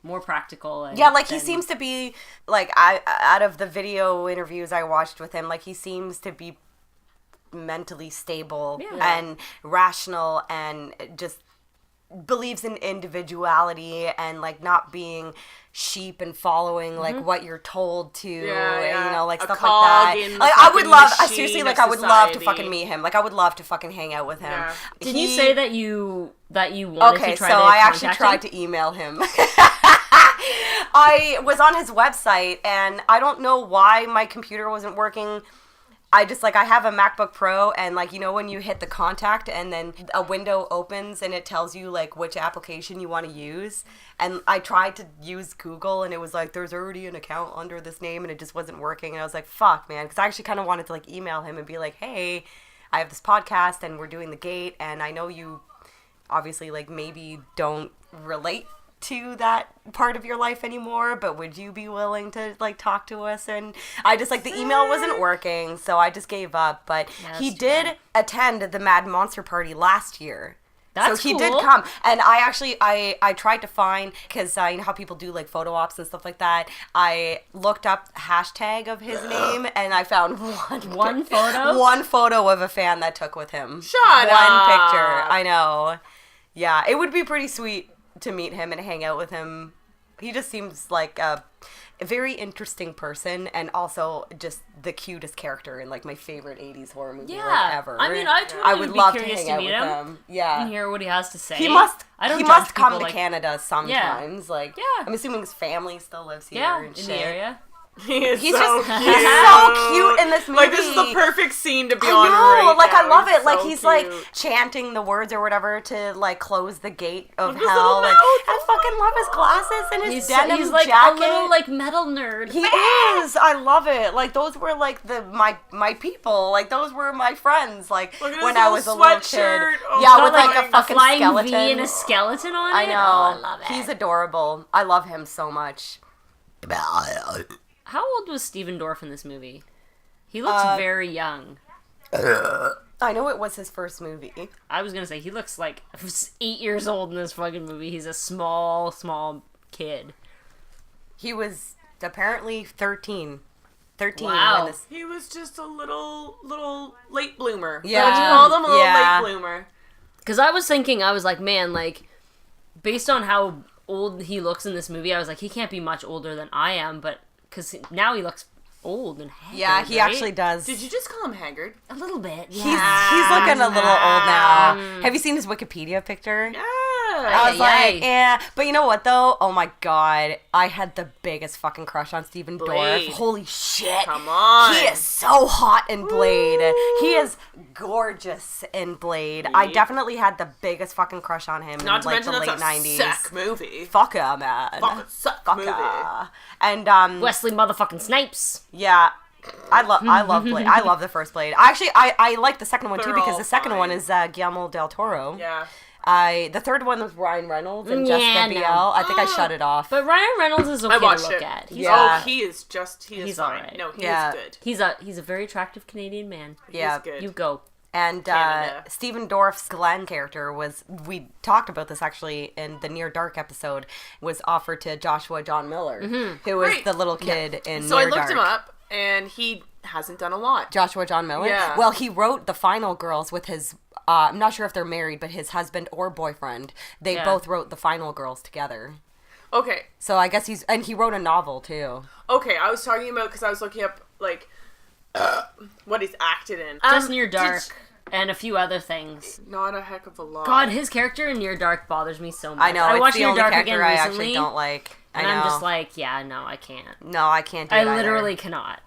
more practical. And Yeah, like he then- seems to be like out of the video interviews I watched with him, like he seems to be mentally stable and rational and just believes in individuality and like not being sheep and following like what you're told to, and, you know, like stuff like that. Like I would love, seriously, like I would love to fucking meet him. Like I would love to fucking hang out with him. Yeah. Did you say that you wanted to try to contact him? I actually tried to email him. I was on his website and I don't know why my computer wasn't working. I have a MacBook Pro, and like, you know, when you hit the contact and then a window opens and it tells you like which application you want to use, and I tried to use Google and it was like, there's already an account under this name, and it just wasn't working, and I was like, fuck, man, because I actually kind of wanted to like email him and be like, hey, I have this podcast and we're doing The Gate, and I know you obviously like maybe don't relate to that part of your life anymore, but would you be willing to like talk to us? And I just like, the email wasn't working, so I just gave up. But he did attend the Mad Monster Party last year. That's so he cool. did come, and I actually I tried to find, because you know how people do like photo ops and stuff like that. I looked up hashtag of his name, and I found one photo of a fan that took with him. One picture. I know. Yeah, it would be pretty sweet to meet him and hang out with him. He just seems like a very interesting person, and also just the cutest character in like my favorite 80s horror movie like ever. I mean, I would be love curious to hang out with him. Yeah. And hear what he has to say. He must come to like, Canada sometimes. Yeah. Like, I'm assuming his family still lives here and in shit. the area. He's so cute in this movie. Like, this is the perfect scene to be on right like, now. I love it. So like, he's, cute. like, chanting the words or whatever to, like, close the gate of his hell. little Like, mouth. I fucking love his glasses and his denim He's like jacket. a little, like, metal nerd. He is. I love it. Like, those were, like, my people. Like, those were my friends. Like, when I was a little kid. Oh, yeah, with, like, a fucking flying skeleton. V and a skeleton on it. I know. Oh, I love it. He's adorable. I love him so much. How old was Stephen Dorff in this movie? He looks very young. I know it was his first movie. I was gonna say, he looks like 8 years old in this fucking movie. He's a small kid. He was apparently 13. 13. Wow. When this... He was just a little late bloomer. Yeah. What you call them? A little late bloomer. Because I was thinking, I was like, man, like, based on how old he looks in this movie, I was like, he can't be much older than I am, but because now he looks old and haggard. Yeah, he right? actually does. Did you just call him haggard? A little bit. He's Yeah. looking a little old now. Have you seen his Wikipedia picture? Yeah. I was like, yeah. But you know what, though? Oh, my God. I had the biggest fucking crush on Stephen Dorff. Holy shit. Come on. He is so hot in Blade. He is gorgeous in Blade. I definitely had the biggest fucking crush on him Not in, like, to the mention late that's a 90s. sick movie. Fuck yeah, man. Fucking suck movie. And, Wesley motherfucking Snipes. yeah. I love Blade. I love the first Blade. Actually, I like the second one too, They're because all the second fine. one is Guillermo del Toro. Yeah. The third one was Ryan Reynolds and Yeah, Jessica no. Biel. I think I shut it off. But Ryan Reynolds is okay to watched look it. at. He's Yeah. Oh, he is He's fine. alright. No, he Yeah. is good. He's a very attractive Canadian man. Yeah. He's good. You go. And Canada. Stephen Dorff's Glenn character we talked about this actually in the Near Dark episode, was offered to Joshua John Miller, who was Right. the little kid in So Near I looked Dark. him up, and he hasn't done a lot. Joshua John Miller? Yeah. Well, he wrote The Final Girls with his, I'm not sure if they're married, but his husband or boyfriend. They both wrote The Final Girls together. Okay. So I guess and he wrote a novel too. Okay, I was talking about, because I was looking up, like, what he's acted in. Just Near Dark and a few other things. Not a heck of a lot. God, his character in Near Dark bothers me so much. I know, I it's watched the Near only Dark character again I recently, actually don't like. and I'm just like, yeah, no, I can't. No, I can't do it I either. literally cannot.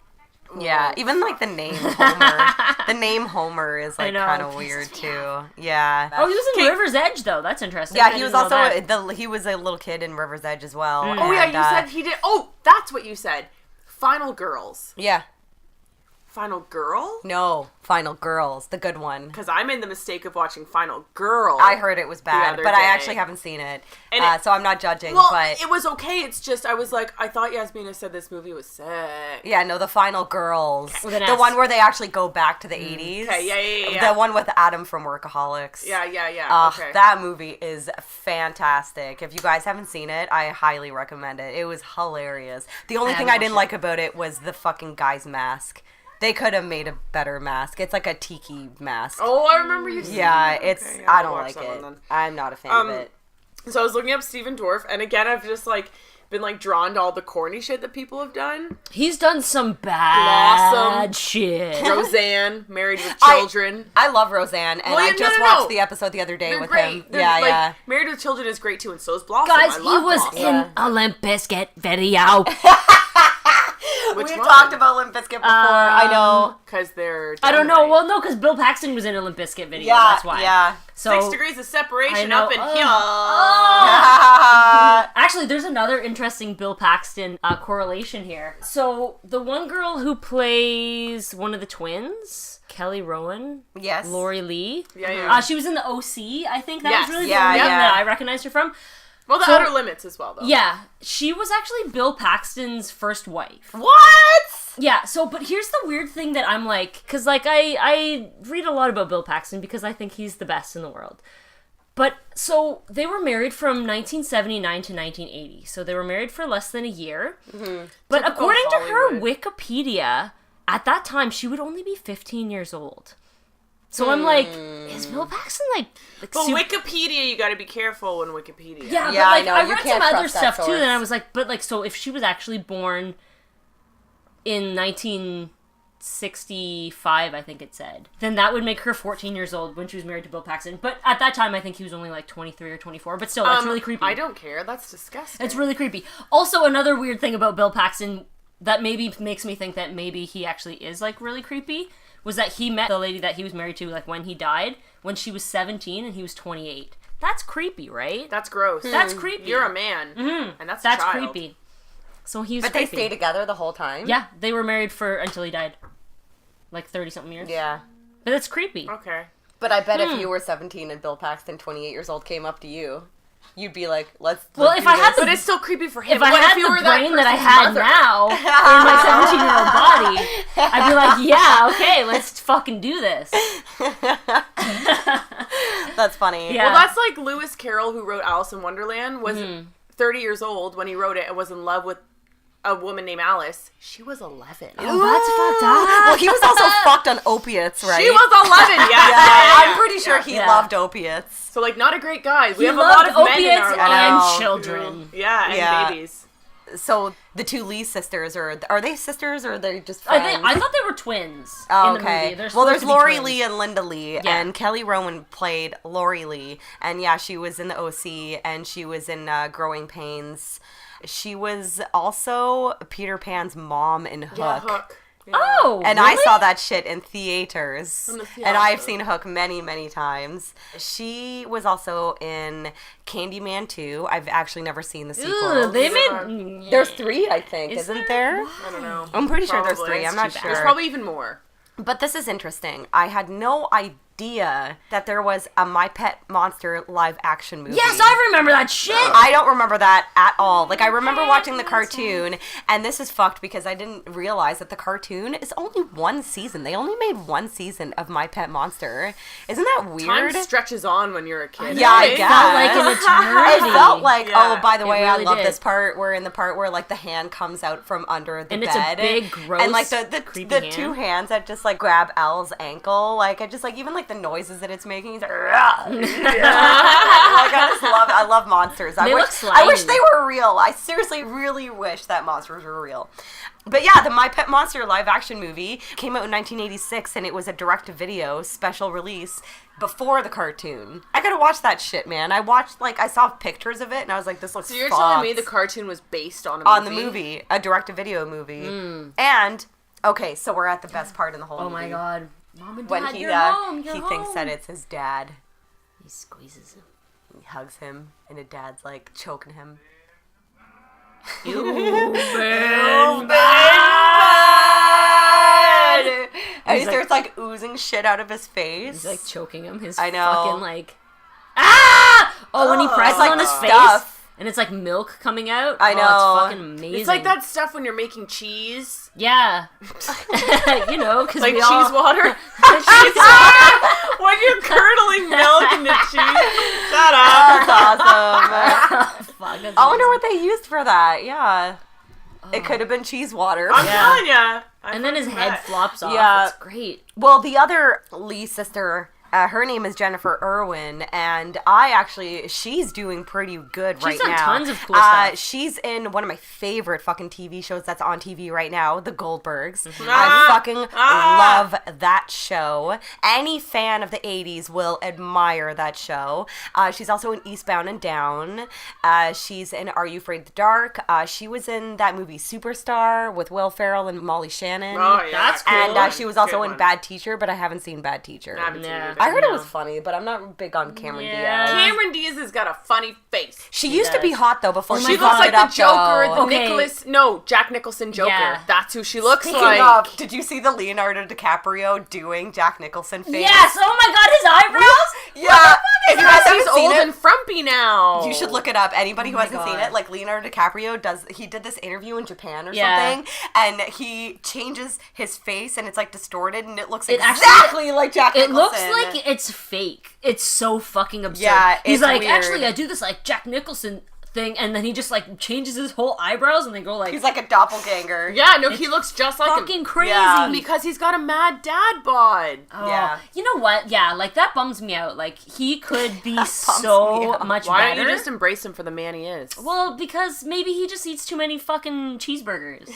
Yeah, even like the name Homer. The name Homer is like I know. kind of weird too. Yeah. Oh, he was in River's Edge though. That's interesting. Yeah, I he was didn't know also that. he was a little kid in River's Edge as well. Oh, yeah, and, you said he did. Oh, that's what you said. Final Girls. yeah. Final Girl? No, Final Girls, the good one. Because I made the mistake of watching Final Girl. I heard it was bad, other but I day. actually haven't seen it, And so I'm not judging. Well, but it was okay. It's just, I was like, I thought Yasmina said this movie was sick. yeah, no, the Final Girls, With an the S. one where they actually go back to the 80s. Okay, yeah. The one with Adam from Workaholics. Yeah. Okay. That movie is fantastic. If you guys haven't seen it, I highly recommend it. It was hilarious. The only thing I didn't like about it was the fucking guy's mask. They could have made a better mask. It's like a tiki mask. Oh, I remember you. Yeah, it's. Okay, I don't like that it. one, I'm not a fan of it. So I was looking up Stephen Dorff, and again, I've just like been like drawn to all the corny shit that people have done. He's done some bad Blossom. shit. Roseanne, Married with Children. I love Roseanne, and I just watched the episode the other day They're with great. him. They're, Yeah, like, yeah. Married with Children is great too, and so is Blossom. Guys, I he love was Blossom. in a Limp Bizkit video. Which We've one? talked about Limp Bizkit before. I know. Because they're. I don't know. dynamite. Well, no, because Bill Paxton was in a Limp Bizkit video. Yeah, That's why. yeah. So 6 degrees of separation I know. up in here. Actually, there's another interesting Bill Paxton correlation here. So the one girl who plays one of the twins, Kelly Rowan, Yes. Lori Lee. Yeah. She was in the OC. I think that Yes. was really Yeah, the one yeah. that I recognized her from. Well, the So- Outer Limits as well, though. Yeah, she was actually Bill Paxton's first wife. What? Yeah, so, but here's the weird thing that I'm like, because, like, I read a lot about Bill Paxton because I think he's the best in the world. But, so, they were married from 1979 to 1980, so they were married for less than a year. Mm-hmm. But Typical according to her Hollywood. Wikipedia, at that time, she would only be 15 years old. So I'm like, is Bill Paxton, like But super- Wikipedia, you gotta be careful when Wikipedia. Yeah, Yeah, but, like, I know, I you read can't some other trust that stuff, too, source. and I was like, but, like, so if she was actually born in 1965, I think it said, then that would make her 14 years old when she was married to Bill Paxton. But at that time, I think he was only like 23 or 24. But still, that's really creepy. I don't care. That's disgusting. It's really creepy. Also, another weird thing about Bill Paxton that maybe makes me think that maybe he actually is like really creepy was that he met the lady that he was married to like when he died when she was 17 and he was 28. That's creepy, right? That's gross. That's creepy. You're a man, and that's a That's child. creepy. So he was But creepy. they stayed together the whole time? Yeah, they were married for until he died. Like 30-something years. Yeah. But it's creepy. Okay. But I bet if you were 17 and Bill Paxton, 28 years old, came up to you, you'd be like, let's Well, do if I had this. the- But it's still creepy for him. If I What had you the were brain that I person's had mother? now in my 17-year-old body, I'd be like, yeah, okay, let's fucking do this. That's funny. Yeah. Well, that's like Lewis Carroll, who wrote Alice in Wonderland, was Mm-hmm. 30 years old when he wrote it and was in love with a woman named Alice. She was 11. Oh, that's fucked up. Well, he was also fucked on opiates, right? She was 11, yeah. I'm pretty sure he Yeah. loved opiates. So, like, not a great guy. We He have a lot loved of men in opiates our I lives. know. and children. Yeah, and Yeah. babies. So the two Lee sisters, are they sisters or are they just friends? I thought they were twins Oh, in the okay. movie. They're Well, supposed there's to be Lori twins. Lee and Linda Lee, Yeah. and Kelly Rowan played Lori Lee, and yeah, she was in the OC, and she was in Growing Pains. She was also Peter Pan's mom in Hook. Yeah, Hook. Yeah. Oh, And really? I saw that shit in theaters. In the And I've theater. seen Hook many, many times. She was also in Candyman 2. I've actually never seen the sequel. Ugh, they Yeah. made... There's 3, I think, Is isn't there? I don't know. I'm pretty sure there's Probably. 3. I'm It's not too bad. sure. There's probably even more. But this is interesting. I had no idea that there was a My Pet Monster live action movie. Yes, I remember that shit! I don't remember that at all. Like, I remember watching the cartoon, and this is fucked because I didn't realize that the cartoon is only one season. They only made one season of My Pet Monster. Isn't that Time weird? stretches on when you're a kid. Yeah, I right? guess. felt like an eternity. It felt like, Yeah, oh, by the it way, really I love did. this part. We're in the part where, like, the hand comes out from under the And bed. it's a big, gross, and, like, the creepy the hand. two hands that just, like, grab Elle's ankle. Like, I just, like, even, like, the noises that it's making. He's like, "Rah." Like, I love monsters. They look I wish slimy. they were real. I seriously really wish that monsters were real. But yeah, the My Pet Monster live action movie came out in 1986, and it was a direct-to-video special release before the cartoon. I gotta watch that shit, man. I saw pictures of it, and I was like, this looks So you're fucked. telling me the cartoon was based on a movie? On the movie, a direct-to-video movie. And, okay, so we're at the best part in the whole Oh movie. my god. Mom and When Dad, he you're home, you're he home. thinks that it's his dad. He squeezes him. He hugs him, and his dad's, like, choking him. And he He's like- starts like oozing shit out of his face. He's like choking him. His I know. fucking like... Ah! Oh, when he presses It's like on his stuff. face. And it's like milk coming out. I Oh, know. it's fucking amazing. It's like that stuff when you're making cheese. Yeah. You know, because Like we cheese all... water. cheese water. When you're curdling milk into cheese. Shut up. That's awesome. Fuck, that's I wonder what they used for that. Yeah. It could have been cheese water. I'm Yeah. telling ya. And then his head flops off. Yeah. It's great. Well, the other Lee sister, her name is Jennifer Irwin, and she's doing pretty good right now. She's done tons of cool stuff. She's in one of my favorite fucking TV shows that's on TV right now, The Goldbergs. I fucking love that show. Any fan of the 80s will admire that show. She's also in Eastbound and Down. She's in Are You Afraid of the Dark? She was in that movie Superstar with Will Ferrell and Molly Shannon. Oh, yeah. That's cool. And she was also in Bad Teacher, but I haven't seen Bad Teacher. I haven't seen it. I heard it was funny, but I'm not big on Cameron Diaz. Cameron Diaz has got a funny face. She used to be hot though before She she looks like the Joker, Okay. Jack Nicholson Joker. Yeah. That's who she looks Speaking like. of, did you see the Leonardo DiCaprio doing Jack Nicholson face? Yes! Oh my god, his eyebrows! Yeah. If you guys He's haven't seen old it, and frumpy now. you should look it up. Anybody who my hasn't seen God. it, like Leonardo DiCaprio did this interview in Japan or Yeah. something, and he changes his face and it's like distorted and it looks It exactly like Jack It Nicholson. looks like it's fake. It's so fucking absurd. Yeah, He's it's like, weird. actually, I do this like Jack Nicholson thing, and then he just like changes his whole eyebrows, and they go like He's like a doppelganger. Yeah, no, he looks just like fucking him. crazy. Yeah. Because he's got a mad dad bod. Oh, Yeah. You know what? Yeah, like that bums me out. Like he could be me so out. much Why better. don't you just embrace him for the man he is? Well, because maybe he just eats too many fucking cheeseburgers.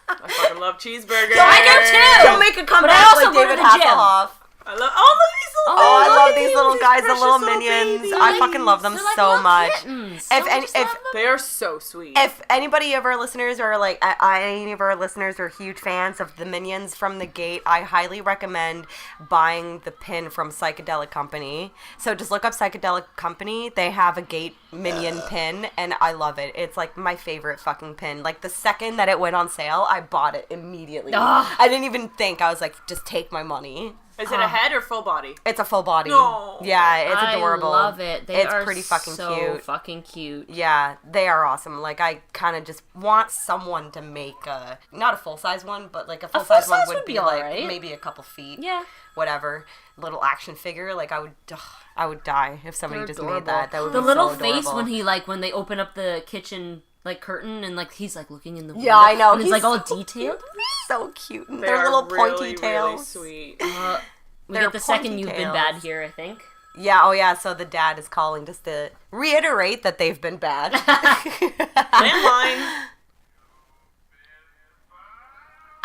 I fucking love cheeseburgers. I do too! He'll make a comeback But I also like go to David the gym. Hasselhoff. I love all of these little Oh, I look love at these these little guys, the precious little little minions. babies. I fucking love them They're like so little much. kittens. If Don't any, you just if love them? They are so sweet. if anybody of our listeners or like any of our listeners are huge fans of the Minions from the Gate, I highly recommend buying the pin from Psychedelic Company. So just look up Psychedelic Company. They have a Gate Minion pin, and I love it. It's like my favorite fucking pin. Like the second that it went on sale, I bought it immediately. Ugh. I didn't even think. I was like, just take my money. Is it a head or full body? It's a full body. No. Yeah, it's adorable. I love it. They it's are pretty fucking so cute. fucking cute. Yeah, they are awesome. Like, I kind of just want someone to make not a full-size one, but like a full-size one full-size would be alright. like maybe a couple feet. Yeah. Whatever. Little action figure. Like, I would die if somebody They're just adorable. made that. That would The be little so face adorable. when they open up the kitchen like curtain and like he's like looking in the window. Yeah, I know. And it's He's like all so detailed. so cute. And They their are little really, pointy tails. Really sweet. We They're get the second pointy you've been tails. bad here, I think. Yeah, oh yeah, so the dad is calling just to reiterate that they've been bad. Landline.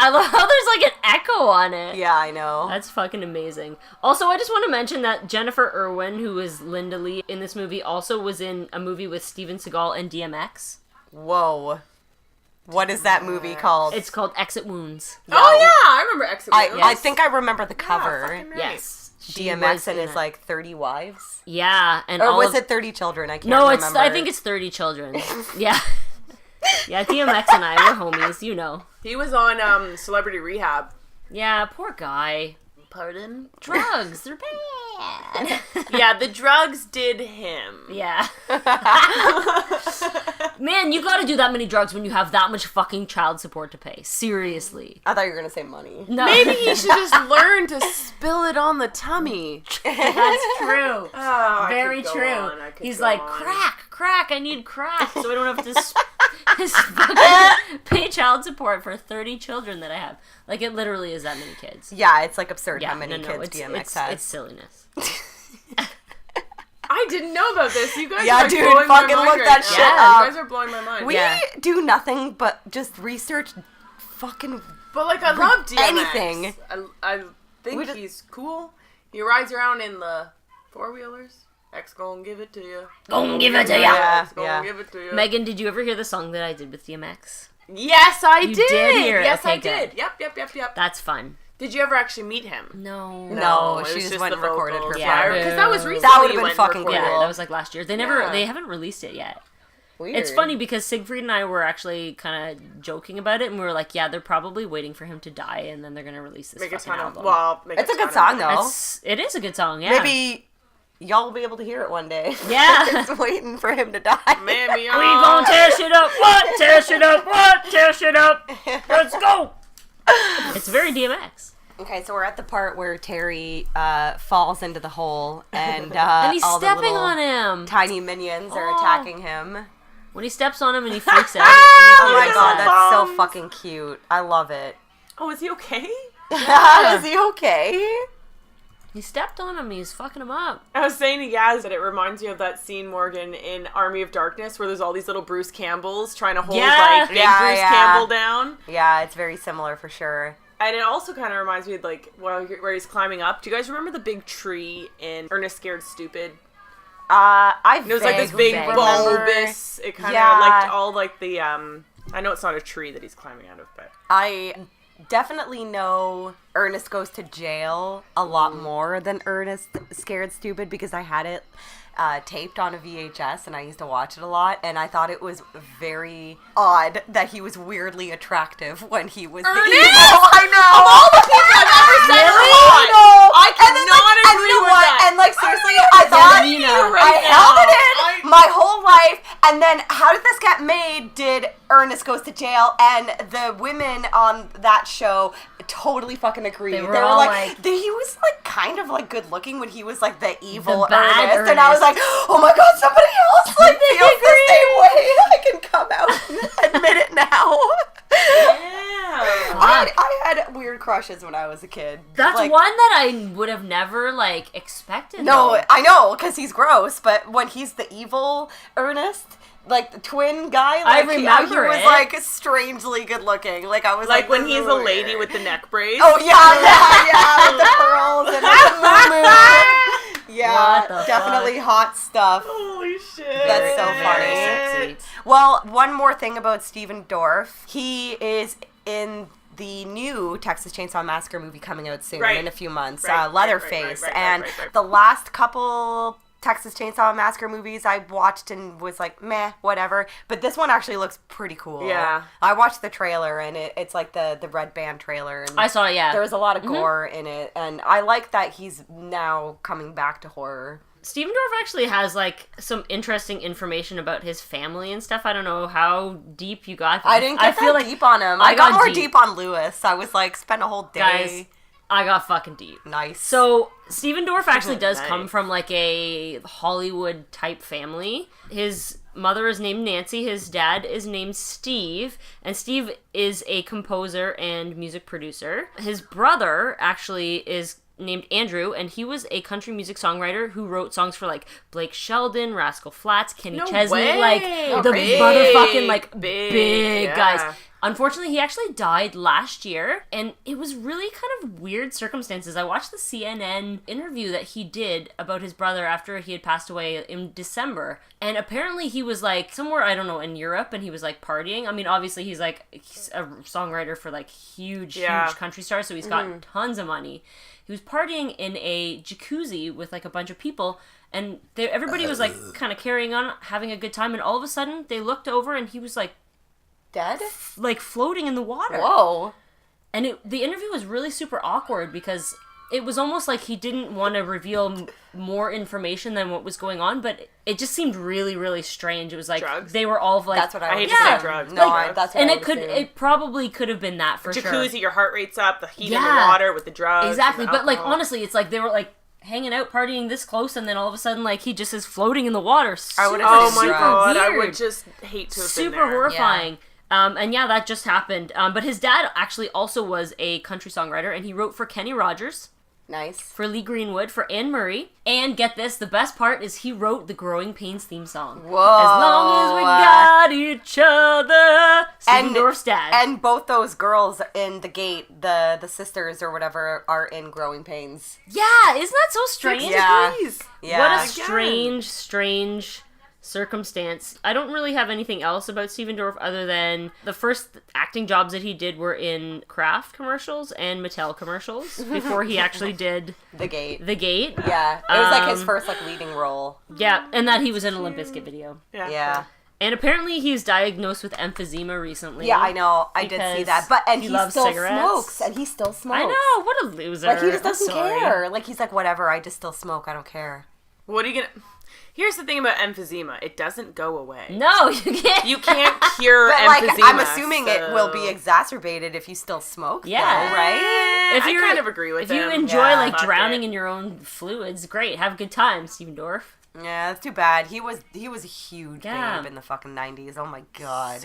I love how there's like an echo on it. Yeah, I know. That's fucking amazing. Also, I just want to mention that Jennifer Irwin, who is Linda Lee in this movie, also was in a movie with Steven Seagal and DMX. Whoa. What is that movie called? It's called Exit Wounds. Oh yeah, I remember Exit I Wounds. think I remember the cover. fucking right. Yes. She DMX was and in his it. like 30 wives? Yeah, and Or all was of- it 30 children? I can't No, remember. I think it's 30 children. Yeah. Yeah, DMX and I, we're homies, you know. He was on Celebrity Rehab. Yeah, poor guy. Pardon? Drugs, they're bad. Yeah, the drugs did him. Yeah. Man, you gotta do that many drugs when you have that much fucking child support to pay. Seriously. I thought you were going to say money. No. Maybe he should just learn to spill it on the tummy. That's true. Oh, I Very could go true. on, I could He's go like, on. crack, I need crack, so I don't have to fucking pay child support for 30 children that I have. Like, it literally is that many kids. Yeah, it's like absurd Yeah, how many kids DMX has. It's silliness. I didn't know about this. You guys Yeah, are dude, blowing my fucking mind look right that now. shit Yeah, up. you guys are blowing my mind. We Yeah. do nothing but just research fucking... But like, I love DMX. anything. I think We just- he's cool. He rides around in the four-wheelers. X gon' give it to you. Gon' give it to ya. Yeah, X gon' yeah. give it to you. Megan, did you ever hear the song that I did with DMX? Yes, I You did. did hear it. Yes, Okay, I did. good. Yep. That's fun. Did you ever actually meet him? No. No, it she was just just went the and recorded vocals. her Yeah, part. Because that was recently. That would've been when fucking recorded. Yeah, cool. that was like last year. They haven't released it yet. Weird. It's funny because Siegfried and I were actually kind of joking about it, and we were like, yeah, they're probably waiting for him to die, and then they're going to release this Make a fucking ton of. album. Well, make It's a ton good song, of- though. It is a good song, yeah. Maybe y'all will be able to hear it one day. Yeah. Just waiting for him to die. Maybe We gonna tear shit up. What? Tear shit up. What? Tear shit up. Let's go. It's very DMX. Okay, so we're at the part where Terry falls into the hole, and And he's all the stepping little on him. tiny minions are Oh. attacking him. When he steps on him and he freaks out. Oh my god, that's so fucking cute. I love it. Oh, is he okay? Is he okay? He stepped on him. He's fucking him up. I was saying to Yaz that it reminds me of that scene, Morgan, in Army of Darkness, where there's all these little Bruce Campbells trying to hold, big Bruce Campbell down. Yeah, it's very similar for sure. And it also kind of reminds me of, like, where he's climbing up. Do you guys remember the big tree in Ernest Scared Stupid? It was like this big bulbous, it kind of, like, all, like, the, I know it's not a tree that he's climbing out of, but... I definitely know Ernest Goes to Jail a lot more than Ernest Scared Stupid because I had it taped on a VHS and I used to watch it a lot, and I thought it was very odd that he was weirdly attractive when he was Ernest? the evil. I know. Of all the people I've ever said I cannot agree with that. And like seriously, I thought I held it in my whole life, and then how did this get made? Did Ernest Goes to Jail, and the women on that show totally fucking agreed. They were like he was like kind of like good looking when he was like the evil Ernest, and I was like, oh my god, somebody else like feels the same way. I can come out and admit it now. Yeah. I had weird crushes when I was a kid. That's like, one that I would have never like expected. No, though. I know because he's gross, but when he's the evil Ernest. Like the twin guy, like I remember he was it. like strangely good looking. Like I was Like when this he's is a weird. lady with the neck brace. Oh yeah, with the pearls and the moo. Yeah, What the definitely hot stuff. Holy shit. That's so Very funny. sexy. Well, one more thing about Stephen Dorff. He is in the new Texas Chainsaw Massacre movie coming out soon in a few months. Leatherface, and the last couple Texas Chainsaw Massacre movies I watched and was like, meh, whatever. But this one actually looks pretty cool. Yeah. I watched the trailer, and it's like the Red Band trailer. And I saw it, yeah. there was a lot of gore in it, and I like that he's now coming back to horror. Stephen Dorff actually has like some interesting information about his family and stuff. I don't know how deep you got. I didn't get that deep on him. I got more deep on Lewis. I was like, spent a whole day. Guys, I got fucking deep. Nice. So Stephen Dorff actually does Nice. come from like a Hollywood type family. His mother is named Nancy, his dad is named Steve, and Steve is a composer and music producer. His brother actually is named Andrew, and he was a country music songwriter who wrote songs for like Blake Shelton, Rascal Flatts, Kenny Chesney, way. like the Big, motherfucking like big, big yeah. guys. Unfortunately, he actually died last year, and it was really kind of weird circumstances. I watched the CNN interview that he did about his brother after he had passed away in December, and apparently he was like somewhere, I don't know, in Europe, and he was like partying. I mean, obviously he's a songwriter for like huge country stars, so he's got tons of money. He was partying in a jacuzzi with like a bunch of people, and everybody was like kind of carrying on, having a good time, and all of a sudden they looked over and he was like Dead? like floating in the water. Whoa. And the interview was really super awkward because it was almost like he didn't want to reveal more information than what was going on, but it just seemed really, really strange. It was like Drugs? they were all like, That's what I hate would to say assume. drugs. No, Like, that's what and I it would assume. it probably could have been that for Jacuzzi, sure. your heart rate's up, the heat in the Yeah. water with the drugs. Exactly, and the but like alcohol. honestly, it's like they were like hanging out, partying this close, and then all of a sudden, like he just is floating in the water. I would Super, have Oh my super god, I weird. would just hate to have Super been there. horrifying. And yeah, that just happened. But his dad actually also was a country songwriter, and he wrote for Kenny Rogers, Nice. for Lee Greenwood, for Anne Murray, and get this, the best part is he wrote the Growing Pains theme song. Whoa. As long as we got each other. Stephen Dorff's dad. And both those girls in the gate, the sisters or whatever, are in Growing Pains. yeah, isn't that so strange? Yeah. Please. Yeah. What a Again. strange circumstance. I don't really have anything else about Stephen Dorff other than the first acting jobs that he did were in Kraft commercials and Mattel commercials before he actually did The Gate. The Gate. Yeah. It was like his first like leading role. Yeah, and that he was in a Limp Bizkit video. Yeah. And apparently he's diagnosed with emphysema recently. Yeah, I know. I did see Because that. And he he loves still cigarettes. smokes. And he still smokes. I know, what a loser. Like, he just I'm doesn't sorry. care. Like, he's like, whatever, I just still smoke. I don't care. What are you gonna... Here's the thing about emphysema. It doesn't go away. No, you can't. You can't cure But, emphysema. like, I'm assuming it will be so- exacerbated if you still smoke, Yeah. though, right? I kind of agree with If you him. enjoy Yeah. like Fuck drowning it. in your own fluids, great. Have a good time, Stephen Dorff. Yeah, that's too bad. He was a huge Yeah. babe in the fucking 90s. Oh my god.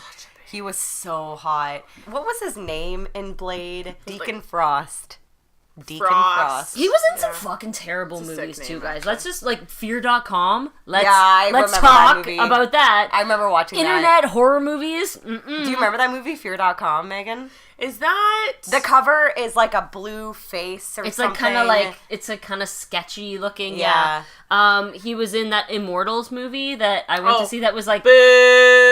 He was so hot. What was his name in Blade? Deacon Frost. Deacon Frost. He was in some fucking terrible It's a movies sick too, name, guys. actually. Let's just like Fear.com. Let's I let's remember that talk movie. about that. I remember watching that. Internet horror movies. Do you remember that movie, Fear.com, Megan? Is that The cover is like a blue face or It's something. like kind of like it's a kind of sketchy looking. Yeah. He was in that Immortals movie that I went to see. That was like boo?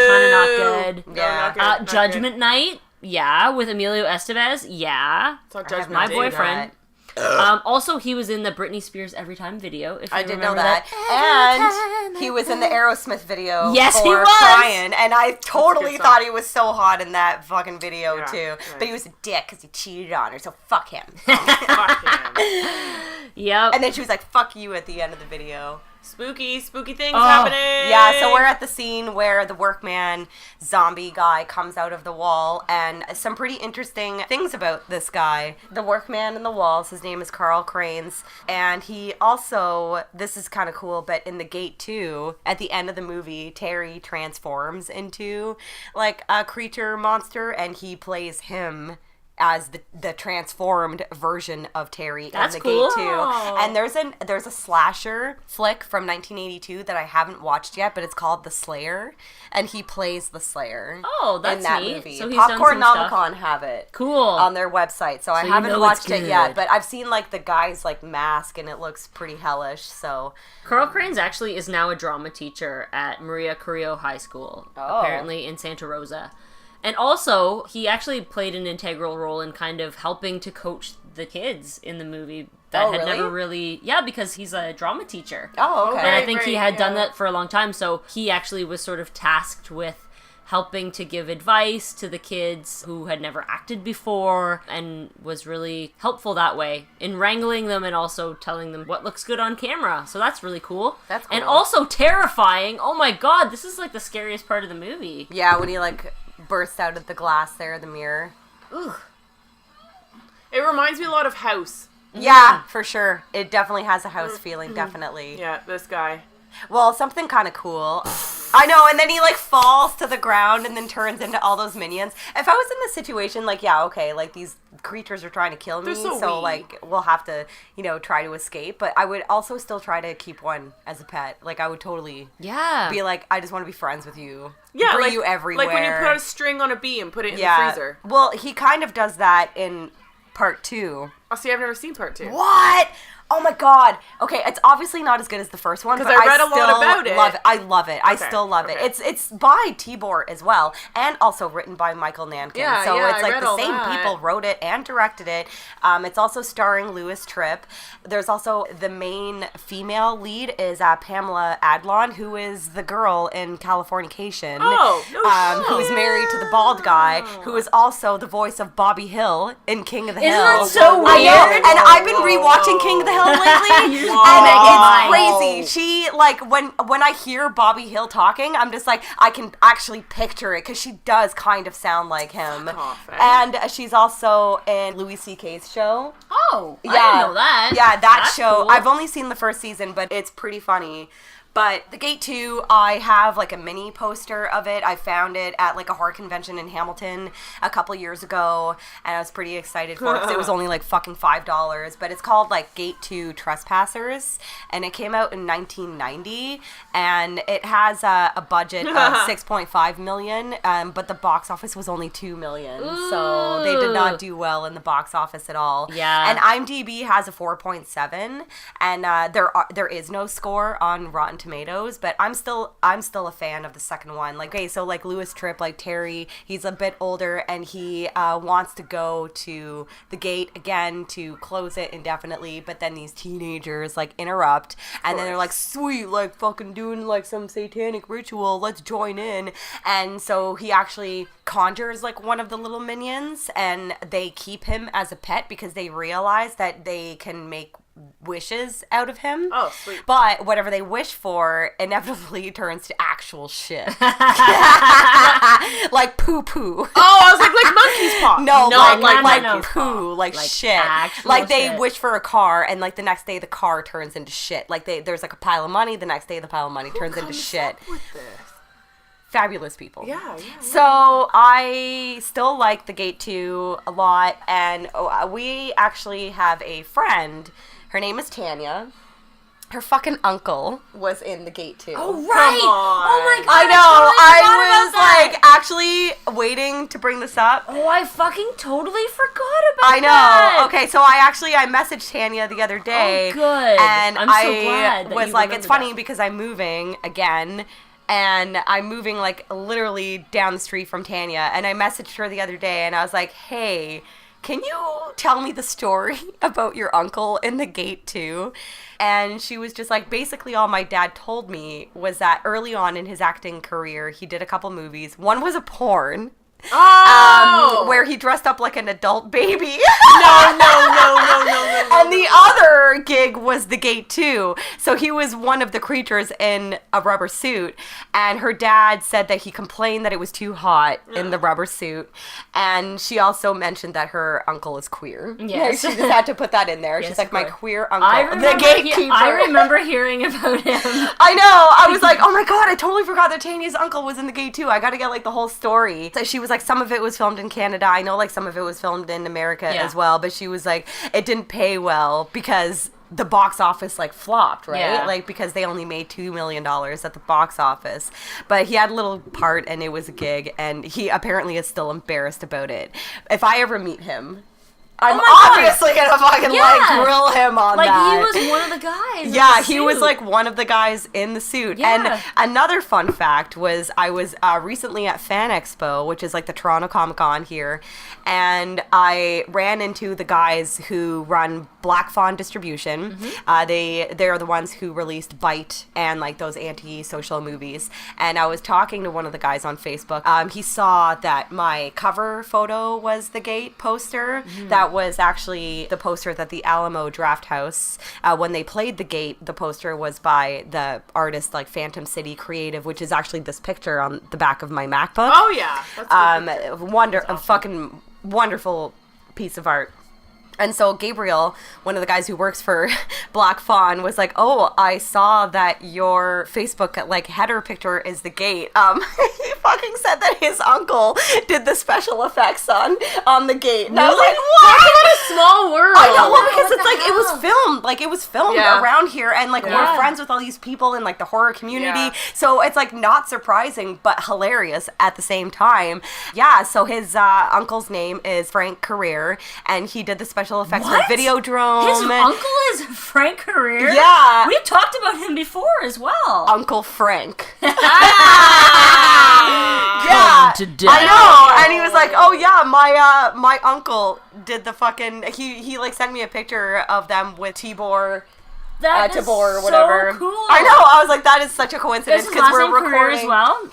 kind of not good. No, Yeah. not good. Not Judgment Night. Yeah, with Emilio Estevez. Yeah. Good. It's I have Judgment My not Day. seen boyfriend. that. Also, he was in the Britney Spears Every Time video. If you I did know remember that. And he was in the Aerosmith video Yes, for he was! Crying, and I totally good thought song. he was so hot in that fucking video, Yeah, too. right. But he was a dick because he cheated on her, so fuck him. Fuck him. Yep. And then she was like, fuck you at the end of the video. Spooky things Oh, happening. Yeah, so we're at the scene where the workman zombie guy comes out of the wall, and some pretty interesting things about this guy. The workman in the walls, his name is Carl Cranes, and he also, this is kind of cool, but in The Gate 2, at the end of the movie, Terry transforms into like a creature monster, and he plays him as the transformed version of Terry That's in The cool. Gate 2. And there's a slasher flick from 1982 that I haven't watched yet, but it's called The Slayer, and he plays the Slayer. Oh, that's in that neat. movie. So he's done Popcorn some stuff. Nomicon have it. Cool. On their website, so I you haven't know watched it's it yet, good. but I've seen like the guy's like mask, and it looks pretty hellish. So Carl Cranes actually is now a drama teacher at Maria Carrillo High School, Oh. apparently in Santa Rosa. And also, he actually played an integral role in kind of helping to coach the kids in the movie that Oh, had really? never really... Yeah, because he's a drama teacher. oh okay. And I Right, think he right, had done yeah. that for a long time, so he actually was sort of tasked with helping to give advice to the kids who had never acted before and was really helpful that way in wrangling them and also telling them what looks good on camera. So that's really cool. That's And cool. also terrifying. Oh my god, this is like the scariest part of the movie. Yeah, when he like bursts out of the glass there, the mirror. Ugh. It reminds me a lot of House. Yeah, for sure. It definitely has a house feeling, definitely. Yeah, this guy. Well, something kind of cool. I know, and then he like falls to the ground and then turns into all those minions. If I was in this situation, like, yeah, okay, like these creatures are trying to kill me, They're so so weak. like we'll have to, try to escape. But I would also still try to keep one as a pet. Like I would totally Yeah. be like, I just want to be friends with you. Yeah, bring like, you everywhere. Like when you put a string on a bee and put it in the freezer. Well, he kind of does that in part 2. Oh, see, I've never seen part 2. What? Oh my god. Okay, it's obviously not as good as the first one, 'Cause but I read a still lot about it. love it. I love it. I Okay, still love it. okay. It's by Tibor as well, and also written by Michael Nankin. Yeah, so yeah, it's I like read the all same that. people wrote it and directed it. It's also starring Louis Tripp. There's also the main female lead is Pamela Adlon, who is the girl in Californication. Oh, no who's shit. married to the bald guy, who is also the voice of Bobby Hill in King of the Isn't Hill. that so I know, weird? and I've been rewatching King of the Hill lately, You're and making it's mine. crazy. She like when I hear Bobby Hill talking, I'm just like I can actually picture it because she does kind of sound like him. Fuck off, eh? And she's also in Louis C.K.'s show. Oh, I didn't know that. Yeah, that That's show. cool. I've only seen the first season, but it's pretty funny. But The Gate 2, I have like a mini poster of it. I found it at like a horror convention in Hamilton a couple years ago, and I was pretty excited for it because it was only like fucking $5. But it's called like Gate 2 Trespassers, and it came out in 1990, and it has a budget of 6.5 million, but the box office was only 2 million, so they did not do well in the box office at all. Yeah. And IMDb has a 4.7, and there is no score on Rotten Tomatoes, but I'm still a fan of the second one. Like, okay, so like Louis Tripp, like Terry, he's a bit older, and he wants to go to the gate again to close it indefinitely, but then these teenagers like interrupt, and then they're like, sweet, like fucking doing like some satanic ritual, let's join in. And so he actually conjures like one of the little minions, and they keep him as a pet because they realize that they can make wishes out of him. Oh, sweet. But whatever they wish for inevitably turns to actual shit. Like poo-poo. Oh, I was like monkey's paw. No, like monkey's poo, like shit. actual Like they shit. wish for a car, and like the next day the car turns into shit. Like there's like a pile of money, the next day the pile of money turns into shit. With this? Fabulous people. Yeah. So I still like The Gate 2 a lot, and we actually have a friend. Her name is Tanya. Her fucking uncle was in The Gate 2. Oh, right. Come on. Oh, my God. I know. I was totally like actually waiting to bring this up. Oh, I fucking totally forgot about I know. that. Okay, so I messaged Tanya the other day. Oh, good. And I'm so glad that was you like, it's remembered funny that. because I'm moving again. And I'm moving like literally down the street from Tanya. And I messaged her the other day and I was like, hey, can you tell me the story about your uncle in The Gate 2? And she was just like, basically all my dad told me was that early on in his acting career, he did a couple movies. One was a porn. Oh! Where he dressed up like an adult baby. No. And the other gig was The Gate 2. So he was one of the creatures in a rubber suit. And her dad said that he complained that it was too hot in the rubber suit. And she also mentioned that her uncle is queer. Yes. She just had to put that in there. Yes, She's like, of my course. queer uncle, the I gatekeeper. remember hearing about him. I know. I was like, oh my God, I totally forgot that Tanya's uncle was in The Gate 2. I got to get like the whole story. So she was like, some of it was filmed in Canada. I know like some of it was filmed in America as well. But she was like, it didn't pay well because the box office like flopped, right? Yeah. Like because they only made $2 million at the box office. But he had a little part and it was a gig, and he apparently is still embarrassed about it. If I ever meet him, I'm obviously gonna fucking like grill him on like, that. Like he was one of the guys. in Yeah, the he was suit. like one of the guys in the suit. Yeah. And another fun fact was I was recently at Fan Expo, which is like the Toronto Comic Con here, and I ran into the guys who run Black Fawn Distribution. They're the ones who released Bite and like those anti-social movies. And I was talking to one of the guys on Facebook. He saw that my cover photo was the Gate poster. That was actually the poster that the Alamo Draft House, when they played The Gate, the poster was by the artist like Phantom City Creative, which is actually this picture on the back of my MacBook. Oh yeah. That's a good picture. A fucking wonderful piece of art. And so Gabriel, one of the guys who works for Black Fawn, was like, oh, I saw that your Facebook like header picture is The Gate. He fucking said that his uncle did the special effects on The Gate. And I was like, what? What a small world. I know, well, because it's like it was filmed Yeah. around here, and like Yeah. we're friends with all these people in like the horror community, Yeah. so it's like not surprising but hilarious at the same time. Yeah, so his uncle's name is Frank Carrere, and he did the special effects What? for Videodrome. His uncle is Frank Carrere? Yeah. We talked about him before as well. Uncle Frank. Ah. Yeah, to death. I know. And he was like, "Oh yeah, my uncle did the fucking." He like sent me a picture of them with Tibor. That is Tabor or so whatever. cool. I know. I was like, that is such a coincidence Is his because last we're name Carrere recording as well?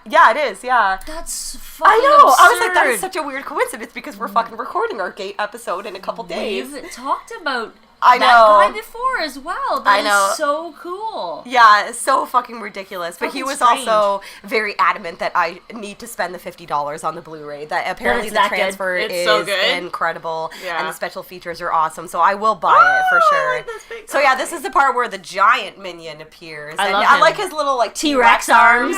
Yeah, it is. Yeah. That's fucking I know. absurd. I was like, that is such a weird coincidence because we're fucking recording our Gate episode in a couple days. We've talked about I that know. guy before as well. That I know. is so cool. Yeah, it's so fucking ridiculous. But he Fucking was strange. also very adamant that I need to spend the $50 on the Blu-ray. That apparently it's the that good. transfer It's is so good. incredible, Yeah. and the special features are awesome. So I will buy it for I sure. like this big So yeah, guy. this is the part where the giant minion appears. I and love I him. like his little like T-Rex arms.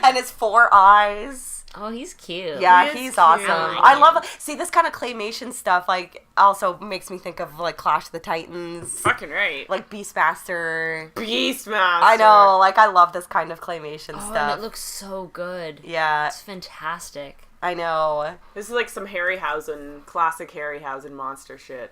and his 4 eyes. Oh, he's cute. Yeah, He is he's cute. awesome. I like I him. love see this kind of claymation stuff. Like also makes me think of like Clash of the Titans, Fucking right. like Beastmaster. Beastmaster. I know, like I love this kind of claymation Oh, stuff. and it looks so good. Yeah, It's fantastic. I know. This is like some classic Harryhausen monster shit.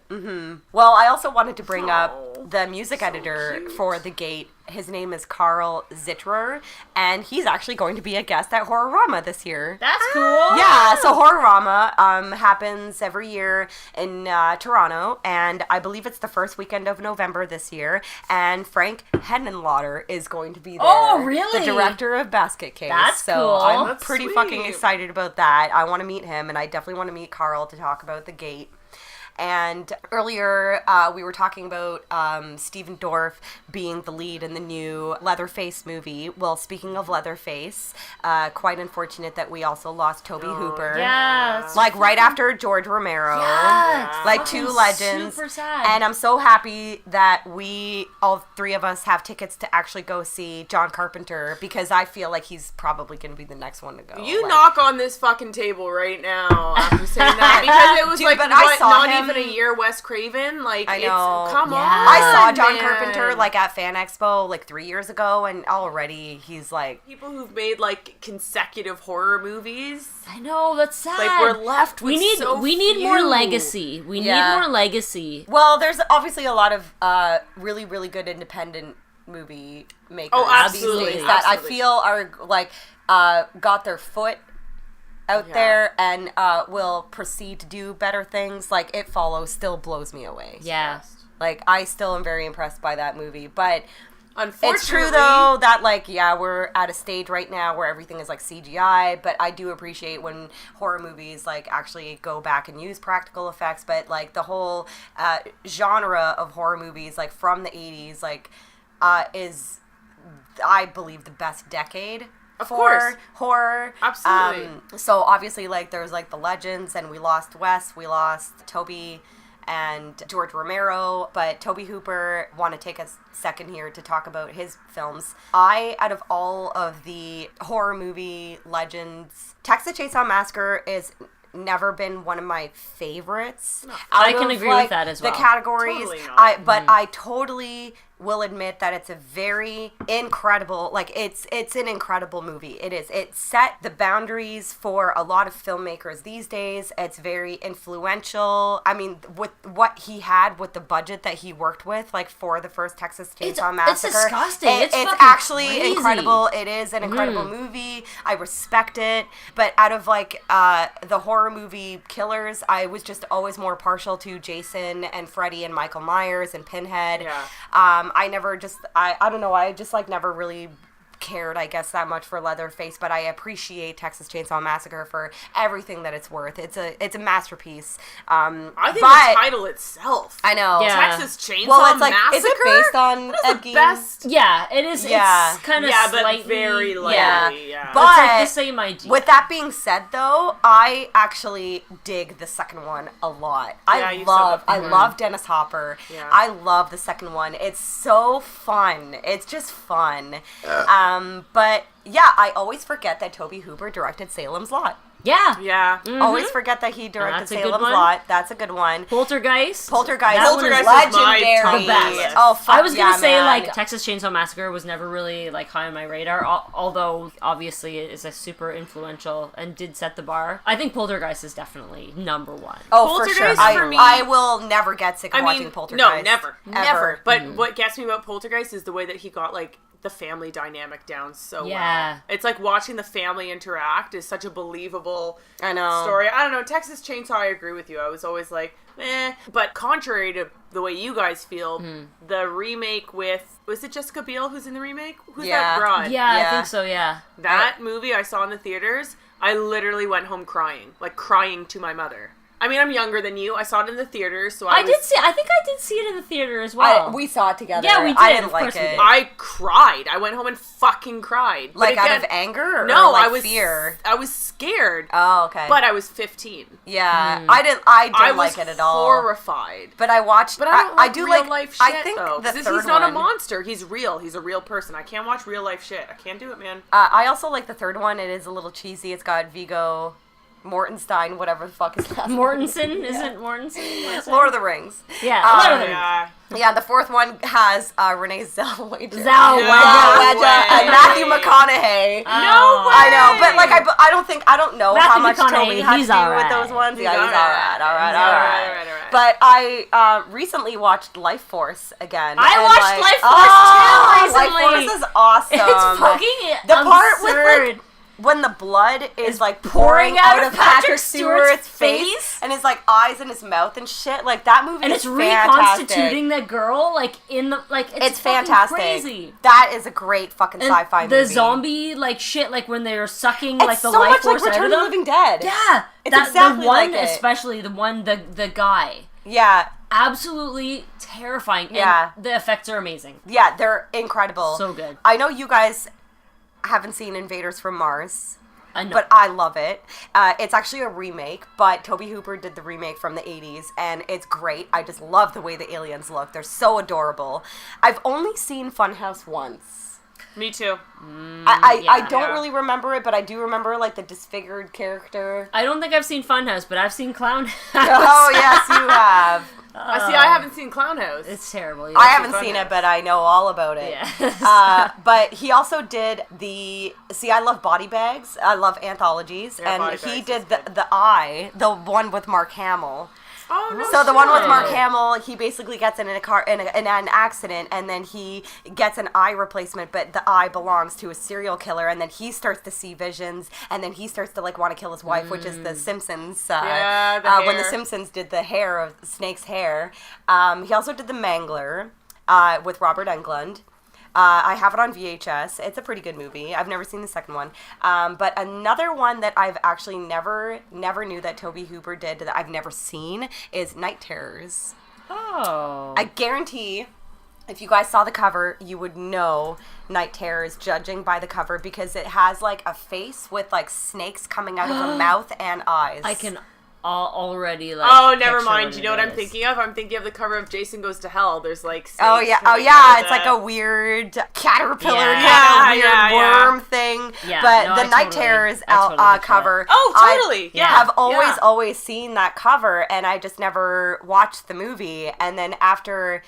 Well, I also wanted to bring Oh, up the music editor cute. for The Gate. His name is Carl Zitterer, and he's actually going to be a guest at Horrorama this year. That's cool. Yeah, so Horrorama happens every year in Toronto, and I believe it's the first weekend of November this year, and Frank Henenlotter is going to be there. Oh, really? The director of Basket Case. That's so cool. I'm That's pretty sweet. fucking excited about that. I want to meet him, and I definitely want to meet Carl to talk about The Gate. And earlier we were talking about Stephen Dorff being the lead in the new Leatherface movie. Well, speaking of Leatherface, quite unfortunate that we also lost Toby Hooper. Yes. Like right after George Romero. Yes. Like two legends. Super sad. And I'm so happy that we, all three of us, have tickets to actually go see John Carpenter, because I feel like he's probably going to be the next one to go. You knock on this fucking table right now after saying that, because it was Dude, like, but what, I saw not him. even a year Wes Craven? Like, I know. Come Yeah. on, I saw John man. Carpenter like at Fan Expo like 3 years ago, and already he's like, People who've made like consecutive horror movies. I know, that's sad. Like, we're left with we need more few. legacy. We Yeah. need more legacy. well, there's obviously a lot of really, really good independent movie makers. Oh, these absolutely, days that absolutely. I feel are like got their foot out Yeah. there and will proceed to do better things. Like It Follows still blows me away. Yeah. Like I still am very impressed by that movie, but Unfortunately, it's true though that like we're at a stage right now where everything is like CGI, but I do appreciate when horror movies like actually go back and use practical effects. But like the whole genre of horror movies like from the 80s like is, I believe, the best decade Of for course. horror. Absolutely. So obviously like there's like the legends, and we lost Wes, we lost Toby and George Romero, but Toby Hooper, want to take a second here to talk about his films. Out of all of the horror movie legends, Texas Chainsaw Massacre is never been one of my favorites. No. I Out can of, agree like, with that as well. The categories, Totally not. but I totally will admit that it's a very incredible, like it's an incredible movie. It is. It set the boundaries for a lot of filmmakers these days. It's very influential. I mean, with what he had with the budget that he worked with, like for the first Texas Chainsaw Massacre, it's disgusting. It's fucking actually crazy. incredible. It is an incredible movie. I respect it. But out of like the horror movie killers, I was just always more partial to Jason and Freddy and Michael Myers and Pinhead. Yeah. I never just, I don't know, I just like never really cared, I guess, that much for Leatherface, but I appreciate Texas Chainsaw Massacre for everything that it's worth. It's a masterpiece. I think the title itself. I know. Yeah. Texas Chainsaw Well, it's like, Massacre. is it based on That is Ed the Gein? best. Yeah, it is. Yeah. It's kind of Yeah, but slightly very lightly. Yeah. Yeah. But it's like the same idea. with that being said, though, I actually dig the second one a lot. Yeah, you said that I before. love Dennis Hopper. Yeah. I love the second one. It's so fun. It's just fun. But yeah, I always forget that Toby Hooper directed Salem's Lot. yeah. Yeah. Always forget that he directed That's a good Salem's one. Lot. That's a good one. Poltergeist. Poltergeist That is one is Poltergeist is my legendary. top list. Oh, fuck I was gonna yeah, say man. like Texas Chainsaw Massacre was never really like high on my radar, although obviously it is a super influential and did set the bar. I think Poltergeist is definitely number one. Oh, for sure. Poltergeist for me- I will never get sick of I watching mean, Poltergeist. no, never. Ever. But what gets me about Poltergeist is the way that he got, like, the family dynamic down so Yeah. well. It's like watching the family interact is such a believable I know. story. I don't know, Texas Chainsaw, I agree with you. I was always like, But contrary to the way you guys feel, the remake with, was it Jessica Biel who's in the remake? Who's that broad? Yeah, I Yeah. think so. Yeah. That movie I saw in the theaters, I literally went home crying. Like, crying to my mother. I mean, I'm younger than you. I saw it in the theaters, so I I think I did see it in the theater as well. We saw it together. Yeah, we I did, didn't of like course we it. did. I cried. I went home and fucking cried. But Like, out again, of anger? Or no, like I was fear? I was scared. Oh, okay. But I was 15. yeah, I didn't was like it at all. horrified. But I watched. But I don't like I do real like life shit, I think though. the 'Cause third he's not a one- monster. He's real. He's a real person. I can't watch real life shit. I can't do it, man. I also like the third one. It is a little cheesy. It's got Viggo Mortenstein, whatever the fuck his last name Mortensen, is it Mortensen? Lord of the Rings. Yeah, Um, Lord of the Rings. Yeah. Yeah, the fourth one has Renee Zellweger. Zellweger. And Matthew McConaughey. No way. I know, but like I don't know how much Matthew Toby McConaughey, has he's to do alright. with those ones. He's Yeah, he's alright. all right. Alright. But I recently watched Life Force again. I and, watched like, Life Force too recently. Life Force is awesome. It's fucking the part with absurd. like when the blood is like pouring pouring out out of of Patrick Patrick Stewart's Stewart's face face. and his like eyes in his mouth and shit. Like that movie And is it's fantastic. reconstituting the girl like in the like It's fucking fantastic. crazy. That is a great fucking And sci-fi the movie. zombie like shit like when they're sucking It's like the so life much like force out Return of of the them. Living Dead. Yeah, It's that, exactly the one like it. especially the one the guy. Yeah. Absolutely terrifying. Yeah. And the effects are amazing. Yeah, they're incredible. So good. I know you guys haven't seen Invaders from Mars. I know. But I love it. It's actually a remake, but Tobe Hooper did the remake from the 80s, and it's great. I just love the way the aliens look. They're so adorable. I've only seen Funhouse once. Me too. I don't really remember it, but I do remember, like, the disfigured character. I don't think I've seen Funhouse, but I've seen Clown House. Oh, yes, you have. See, I haven't seen Clown House. It's terrible. I haven't seen it, but I know all about it. Yeah. But he also did I love body bags. I love anthologies. Yeah, and Body he Bags did the Eye, the one with Mark Hamill. Oh, no So the one with shit. Mark Hamill, he basically gets in an accident, and then he gets an eye replacement, but the eye belongs to a serial killer, and then he starts to see visions, and then he starts to like want to kill his wife, which is the Simpsons. Yeah, the when the hair. Simpsons did the hair of Snake's hair. He also did the Mangler with Robert Englund. I have it on VHS. It's a pretty good movie. I've never seen the second one. But another one that I've actually never knew that Tobe Hooper did that I've never seen is Night Terrors. Oh. I guarantee if you guys saw the cover, you would know Night Terrors judging by the cover because it has like a face with like snakes coming out of a mouth and eyes. I can already like. Oh, never picture mind. what You know what it I'm is. thinking of? I'm thinking of the cover of Jason Goes to Hell. There's like snakes Oh yeah, coming out of it's like the- a weird caterpillar, Yeah. kind of weird Yeah. worm thing. Yeah, but no, the I Night totally- Terrors I totally picture cover. Oh, totally. I Yeah. have Yeah. always seen that cover, and I just never watched the movie. And then after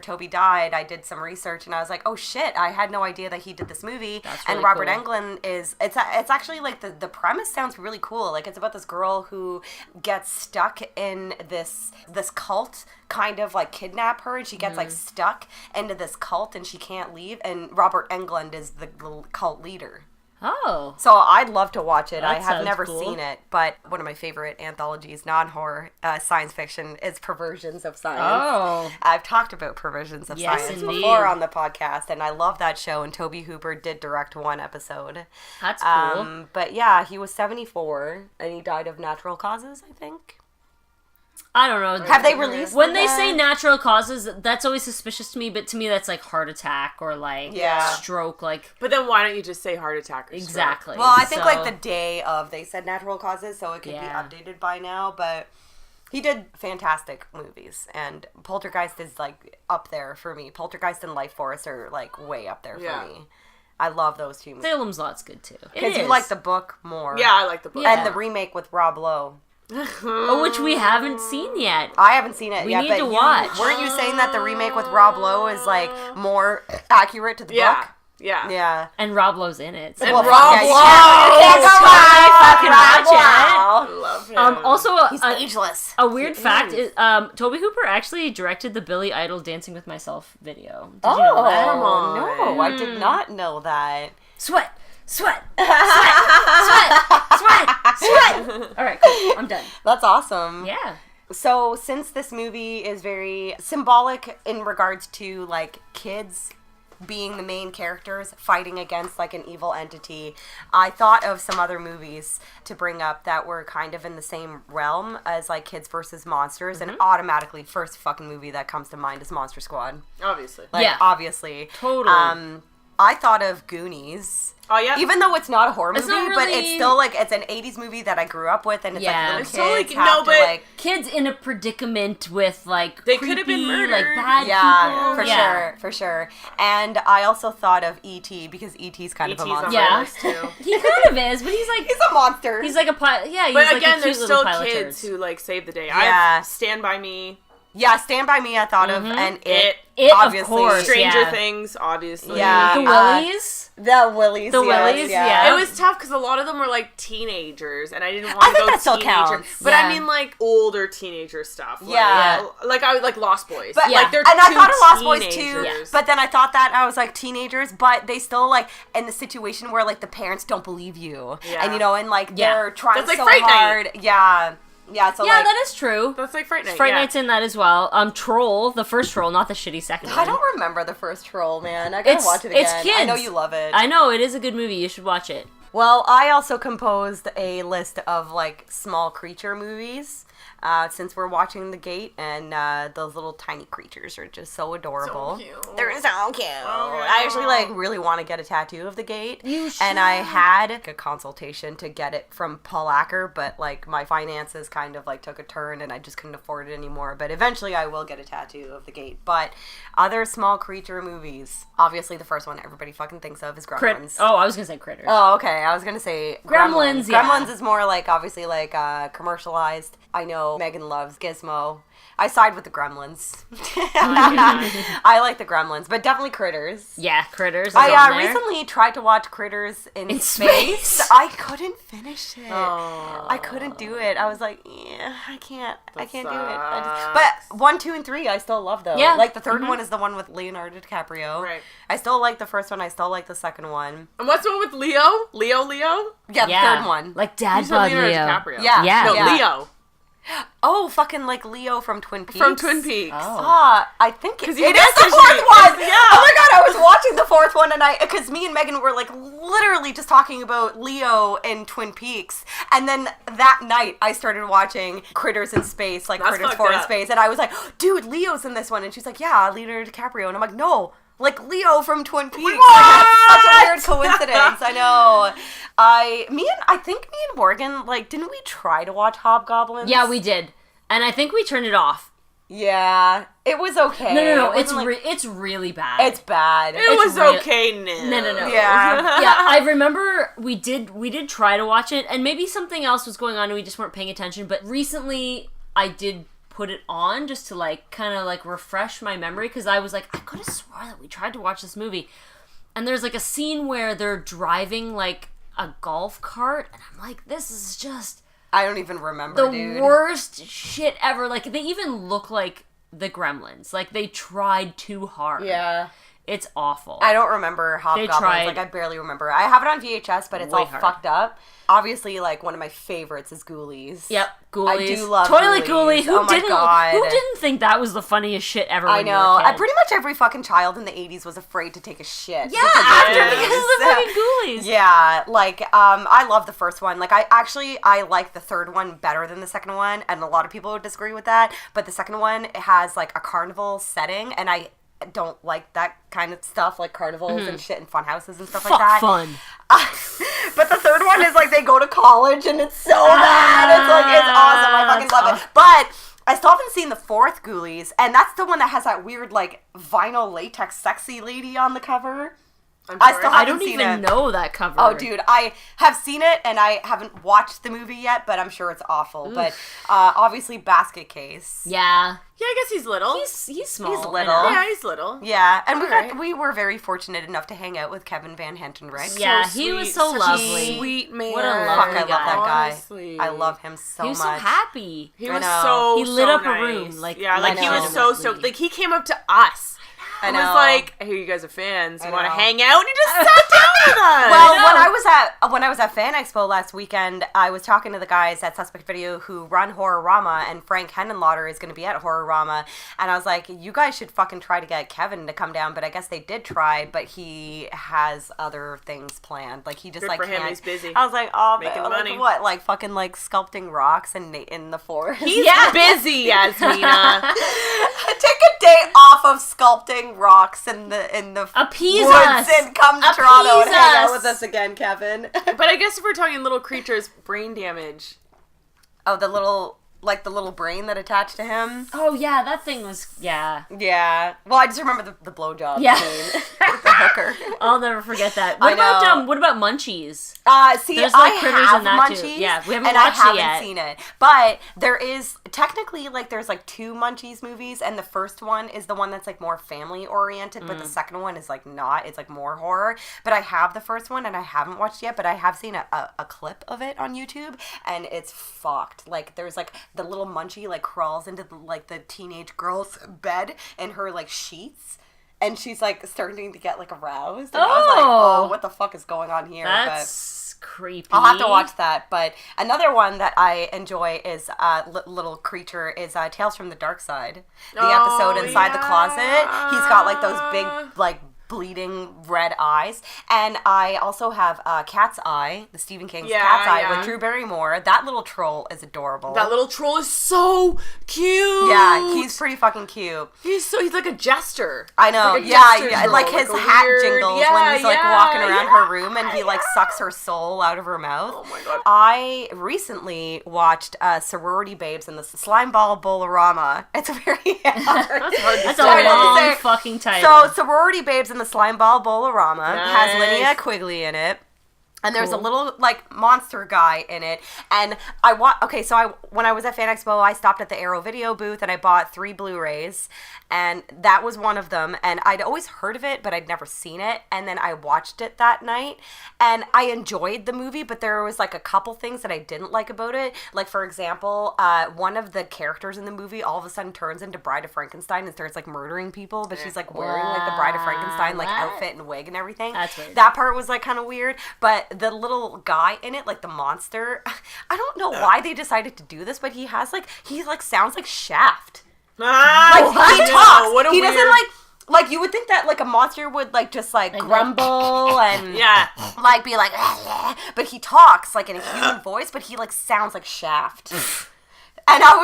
Toby died, I did some research, and I was like, oh shit, I had no idea that he did this movie. That's and really Robert cool. Englund it's actually like the premise sounds really cool. Like it's about this girl who gets stuck in this cult, kind of like kidnap her, and she gets like stuck into this cult and she can't leave, and Robert Englund is the cult leader. Oh. So I'd love to watch it. I That have sounds never cool. seen it, but one of my favorite anthologies, non-horror science fiction, is Perversions of Science. Oh. I've talked about Perversions of Yes, Science indeed. before on the podcast, and I love that show, and Tobe Hooper did direct one episode. That's cool. But yeah, he was 74, and he died of natural causes, I think. I don't know. Have they released When they that? say natural causes, that's always suspicious to me, but to me that's like heart attack or like Yeah. stroke, like But then why don't you just say heart attack or stroke? exactly. Well, I think So- like the day of, they said natural causes, so it could Yeah. be updated by now, but he did fantastic movies, and Poltergeist is like up there for me. Poltergeist and Life Force are like way up there for Yeah. me. I love those two movies. Salem's Lot's good too. Because you like the book more. Yeah, I like the book. Yeah. And the remake with Rob Lowe. Oh, which we haven't seen yet. I haven't seen it We yet, need but to watch. weren't you saying that the remake with Rob Lowe is like more accurate to the Yeah. book? Yeah. Yeah. And Rob Lowe's in it. So And Well, Rob yeah, you Lowe! can't go wrong. fucking watch it. I love him. Also, He's a, ageless. a weird He fact is. is, Tobe Hooper actually directed the Billy Idol Dancing with Myself video. Did you know that? Come on. No, I did not know that. Sweat, sweat, sweat. All right, cool. I'm done. That's awesome. Yeah. So, since this movie is very symbolic in regards to like kids being the main characters fighting against like an evil entity, I thought of some other movies to bring up that were kind of in the same realm as like Kids versus Monsters, and automatically first fucking movie that comes to mind is Monster Squad. Obviously. Like, Yeah. obviously. Totally. I thought of Goonies. Oh, yeah. Even though it's not a horror It's movie, not but really- it's still like it's an 80s movie that I grew up with, and it's Yeah. like little It's kids totally- have no, to but- like Kids in a predicament with like They could have been creepy, murdered. like bad yeah, people. for sure. And I also thought of E.T. because E.T.'s kind of a E.T.'s on monster. my Yeah. list, too. He kind of is, but he's like He's a monster. he's like a pilot. Yeah, he's But like again, a there's cute little still pile of kids turds. who like save the day. Yeah. I have Stand By Me, yeah, Stand By Me I thought of, and It, It, of obviously. course. Stranger yeah. Things, obviously. Yeah. The Willies. The Willies. The yes, Willies, yeah. yeah. It was tough because a lot of them were like teenagers, and I didn't I want to think go that still teenager. counts. But Yeah. I mean, like older teenager stuff. Like, Yeah. like I would like Lost Boys. But like they're and I two thought of Lost Boys too, teenagers. but then I thought that I was like teenagers, but they still like in the situation where like the parents don't believe you, Yeah. and you know, and like Yeah. they're trying That's like so Fright Night. hard. Yeah, yeah. So Yeah, like, that is true. That's like Fright Night. Fright yeah. Night's in that as well. Troll, the first Troll, not the shitty second one. I don't remember the first Troll, man. I gotta It's- watch it it's again. kids. I know you love it. I know, it is a good movie. You should watch it. Well, I also composed a list of like small creature movies. Since we're watching The Gate, and those little tiny creatures are just so adorable. So cute. They're so cute. Oh, I actually like really want to get a tattoo of The Gate. You should. And I had a consultation to get it from Paul Acker, but like my finances kind of like took a turn and I just couldn't afford it anymore. But eventually I will get a tattoo of The Gate. But other small creature movies, obviously the first one everybody fucking thinks of is Gremlins. I was gonna say Critters. Oh, okay. I was gonna say Gremlins, yeah. Gremlins is more like obviously like commercialized. I know Megan loves Gizmo. I side with the Gremlins. I like the Gremlins, but definitely Critters. Yeah, Critters is I on there. recently tried to watch Critters in space? space. I couldn't finish it. Oh. I couldn't do it. I was like, yeah, I can't do it. sucks. But 1, 2, and 3, I still love though. Yeah. Like the third one is the one with Leonardo DiCaprio. Right. I still like the first one. I still like the second one. And what's the one with Leo? Leo? Yeah, the third one. Like Dad You said bod Leonardo Leo. DiCaprio. Yeah. Yeah. No, Yeah. Leo. Oh, fucking like Leo from Twin Peaks. From Twin Peaks. Oh. I think it is he the messaged fourth me. one. Yeah. Oh my god, I was watching the fourth one and because me and Megan were like literally just talking about Leo in Twin Peaks, and then that night I started watching Critters in Space, like That's Critters fucked 4 in up. Space, and I was like, dude, Leo's in this one, and she's like, yeah, Leonardo DiCaprio, and I'm like, no. Like Leo from Twin Peaks. Like, it's such a weird coincidence. I know. I think me and Morgan, like, didn't we try to watch Hobgoblins? Yeah, we did. And I think we turned it off. Yeah, it was okay. No. It It's wasn't, like, it's really bad. it's bad. It It's was okay, No. Yeah. Yeah, I remember we did try to watch it, and maybe something else was going on and we just weren't paying attention, but recently I did put it on just to like kind of like refresh my memory, because I was like, I could have swore that we tried to watch this movie. And there's like a scene where they're driving like a golf cart, and I'm like, this is just I don't even remember, the dude. worst shit ever. Like, they even look like the Gremlins. Like, they tried too hard. Yeah. It's awful. I don't remember Hobgoblins. tried Like, I barely remember. I have it on VHS, but it's way all hard. fucked up. Obviously, like, one of my favorites is Ghoulies. Yep, Ghoulies. I do love Toilet Ghoulies. Ghoulie. Oh my God. Who didn't think that was the funniest shit ever I when know. you were a kid? Pretty much every fucking child in the 80s was afraid to take a shit. Yeah, because because of the fucking Ghoulies. Yeah, like, I love the first one. Like, I like the third one better than the second one, and a lot of people would disagree with that, but the second one has, like, a carnival setting, and I don't like that kind of stuff, like carnivals and shit and fun houses and stuff like that. Fun. But the third one is like they go to college and it's so bad. It's like, it's awesome. I fucking love it. But I still haven't seen the fourth Ghoulies, and that's the one that has that weird like vinyl latex sexy lady on the cover. I still I haven't don't seen even it. know that cover. Oh, dude, I have seen it, and I haven't watched the movie yet, but I'm sure it's awful. Oof. But obviously, Basket Case. Yeah. Yeah, I guess he's little. He's small. He's I little. know. Yeah, he's little. Yeah, and Alright. we were very fortunate enough to hang out with Kevin Van Hentenrich. Yeah, So he was sweet, so such a lovely. sweet man. What a Fuck, lovely I love guy. that guy. Honestly. I love him so He much. was so happy. He I was know. so He lit so up a nice. room, like, yeah, like he was so legitimately. stoked. Like he came up to us. I And was know. like, "Hey, you guys are fans. You I want to know. hang out?" And he just sat down with us. Well, know. when I was at Fan Expo last weekend, I was talking to the guys at Suspect Video who run Horrorama, and Frank Henenlotter is going to be at Horrorama, and I was like, you guys should fucking try to get Kevin to come down, but I guess they did try, but he has other things planned. Like, he just Good like for him, can't. he's busy. I was like, oh, Making man, money. like what? Like fucking like sculpting rocks in the forest. He's busy, Yasmina. Take a day off of sculpting rocks in the Appease woods us. and come to Appease Toronto and hang out us. with us again, Kevin. But I guess if we're talking little creatures, brain damage. Oh, the little brain that attached to him. Oh, yeah, that thing was, yeah. Yeah. Well, I just remember the blowjob Yeah. scene with the hooker. I'll never forget that. I What about Munchies? See, There's, I like, critters have in that, too. Munchies, Yeah, we haven't and watched it I haven't yet. seen it. But there is, technically, like, there's, like, 2 Munchies movies, and the first one is the one that's, like, more family-oriented, but the second one is, like, not. It's, like, more horror. But I have the first one, and I haven't watched it yet, but I have seen a clip of it on YouTube, and it's fucked. Like, there's, like, the little Munchie, like, crawls into, the teenage girl's bed in her, like, sheets. And she's, like, starting to get, like, aroused. And I was like, oh, what the fuck is going on here? That's creepy. I'll have to watch that. But another one that I enjoy is little creature is Tales from the Dark Side. The episode Inside the Closet. He's got like those big like bleeding red eyes. And I also have Cat's Eye, the Stephen King's Cat's Eye with Drew Barrymore. That little troll is adorable. That little troll is so cute. Yeah, he's pretty fucking cute. He's like a jester. I know. Like like his hat jingles when he's like walking around her room and he like sucks her soul out of her mouth. Oh my god. I recently watched Sorority Babes in the Slimeball Bolorama. It's a very That's a long fucking title. So Sorority Babes in the Slimeball Bolorama has Linnea Quigley in it. And there's a little, like, monster guy in it. And when I was at Fan Expo, I stopped at the Arrow Video booth and I bought 3 Blu-rays. And that was one of them. And I'd always heard of it, but I'd never seen it. And then I watched it that night. And I enjoyed the movie, but there was, like, a couple things that I didn't like about it. Like, for example, one of the characters in the movie all of a sudden turns into Bride of Frankenstein and starts, like, murdering people. But she's, like, wearing, like, the Bride of Frankenstein, like, outfit and wig and everything. That's weird. That part was, like, kind of weird. But the little guy in it, like the monster, I don't know why they decided to do this, but he sounds like Shaft. Like he talks. He doesn't like you would think that like a monster would like just like grumble and like be like, but he talks like in a human voice, but he like sounds like Shaft. And I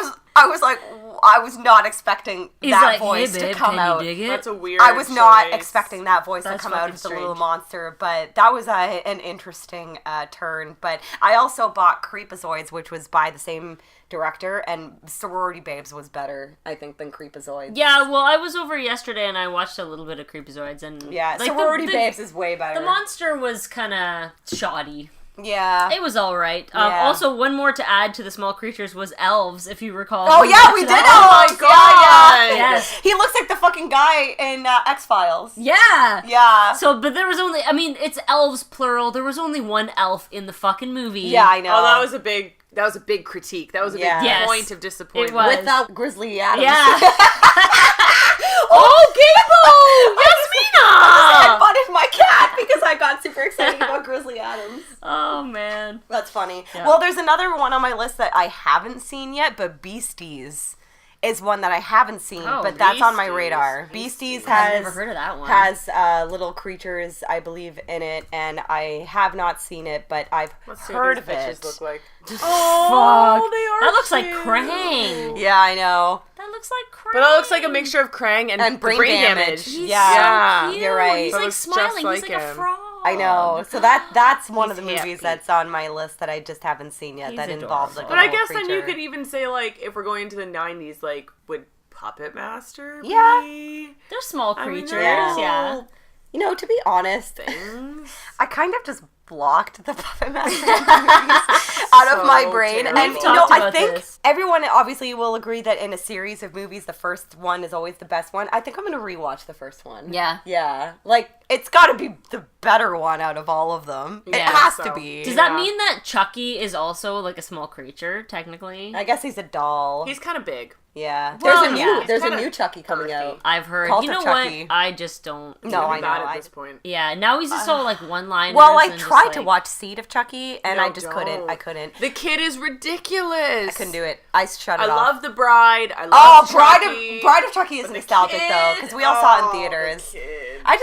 was not expecting that voice to come out. That's a weird I was not choice. expecting that voice to come out of the little monster, but that was an interesting turn. But I also bought Creepazoids, which was by the same director, and Sorority Babes was better, I think, than Creepazoids. Yeah, well, I was over yesterday and I watched a little bit of Creepazoids, and like, Sorority Babes is way better. The monster was kind of shoddy. Yeah. It was alright. Also, one more to add to the small creatures was elves, if you recall. Oh, yeah, we did elves! Oh my god! Yeah. Yes. He looks like the fucking guy in X-Files. Yeah! Yeah. So, but there was only, I mean, it's elves plural. There was only one elf in the fucking movie. Yeah, I know. Oh, that was a big critique. That was a big point of disappointment. It was. Without Grizzly Adams. Yeah. Oh, Gable! Yasmina! I butted my cat because I got super excited about Grizzly Adams. Oh, man. That's funny. Yeah. Well, there's another one on my list that I haven't seen yet, but Beasties is one that I haven't seen, but that's on my radar. Beasties has I've never heard of that one. Has little creatures, I believe, in it, and I have not seen it, but I've heard of it. Look like. Oh, they are. that looks like cute. Krang. Yeah, I know. That looks like Krang. But that looks like a mixture of Krang and brain damage. He's Yeah. so cute. You're right. He's That like looks just smiling. like He's like him. a frog. I know. So that's one of the He's movies happy. that's on my list that I just haven't seen yet. He's that involves like. adorable. But a I little guess then you creature. could even say, like, if we're going into the 90s, like, would Puppet Master be? Yeah. They're small I mean, creatures. they're Yeah. little You know, to be honest, things. I kind of just blocked the Puppet Master movies out of my brain. terrible. And We've you know, talked I about think this. everyone obviously will agree that in a series of movies, the first one is always the best one. I think I'm going to rewatch the first one. Yeah. Yeah. Like, it's got to be the better one out of all of them. It Yeah. has So. to be. Does that mean that Chucky is also like a small creature, technically? I guess he's a doll. He's kind of big. Yeah. Well, There's a yeah. there's a Kinda new Chucky coming girthy. out. I've heard. Cult You of know Chucky. what? I just don't. No, I Really bad know. at this point. Yeah, now he's just all like one-liners. Well, I and just, tried to like- watch Seed of Chucky, and No, I just couldn't. don't. I couldn't. The kid is ridiculous. I couldn't do it. I shut I it off. love the bride. I Oh, love Bride of Chucky is nostalgic though, because we all saw it in theaters. I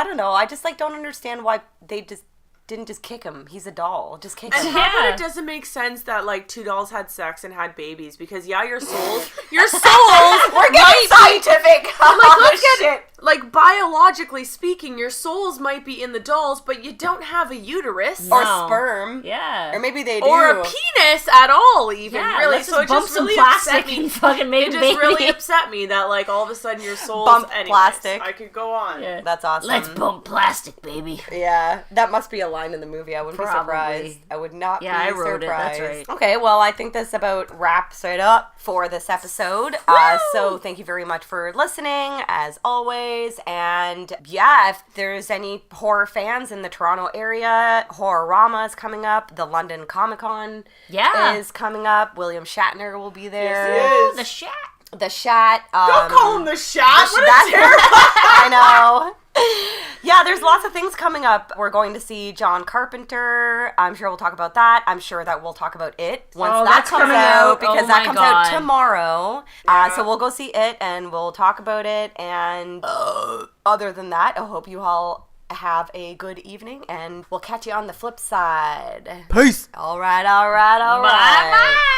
don't know. I just like don't understand why they just didn't just kick him. He's a doll. Just kick And him. how about Yeah. it doesn't make sense that like 2 dolls had sex and had babies because your souls We're getting scientific. let's get it. Like biologically speaking, your souls might be in the dolls, but you don't have a uterus Or No. sperm. Yeah. Or maybe they do. or a penis at all. Even Yeah, really, let's so it just bump just some really plastic upset me. and fucking make It a just baby. really upset me that like all of a sudden your souls Bump anyways, plastic. I could go on. Yeah. That's awesome. Let's bump plastic, baby. Yeah, that must be a line in the movie. I wouldn't be Probably. surprised. I would not Yeah, be I wrote it, surprised. that's right. Okay, well, I think this about wraps it up for this episode. So thank you very much for listening, as always. And yeah, if there's any horror fans in the Toronto area, Horrorama is coming up. The London Comic-Con Yeah. is coming up. William Shatner will be there. Yes, he is. The shat. The Shat. Don't call him the Shat. What a that's- terrible. I know. Yeah, there's lots of things coming up. We're going to see John Carpenter. I'm sure we'll talk about that. I'm sure that we'll talk about it once that that's comes coming out, out. because Oh that my comes God. out tomorrow. Yeah. So we'll go see it and we'll talk about it. And other than that, I hope you all have a good evening, and we'll catch you on the flip side. Peace. All right. Bye.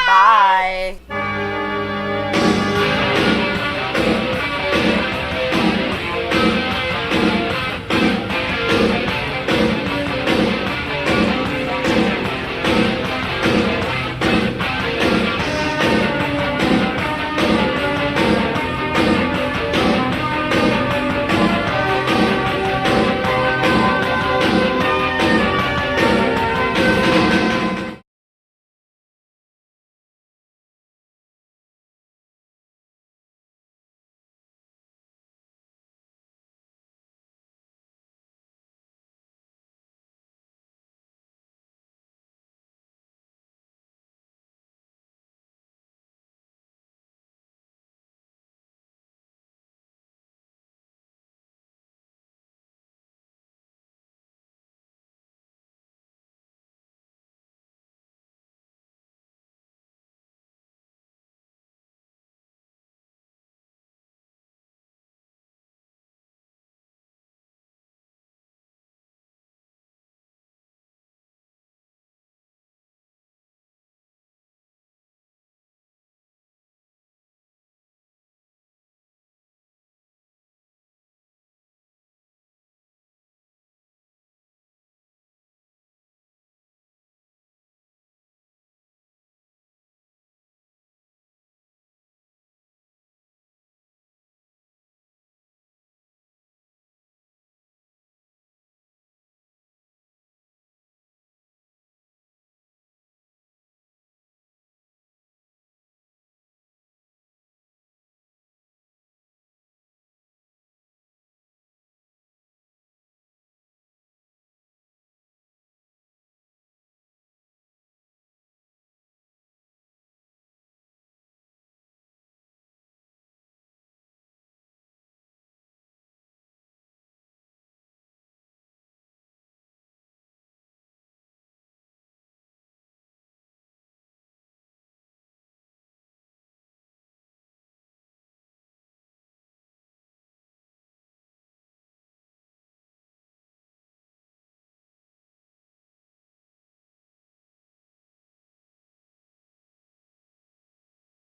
Bye. Bye.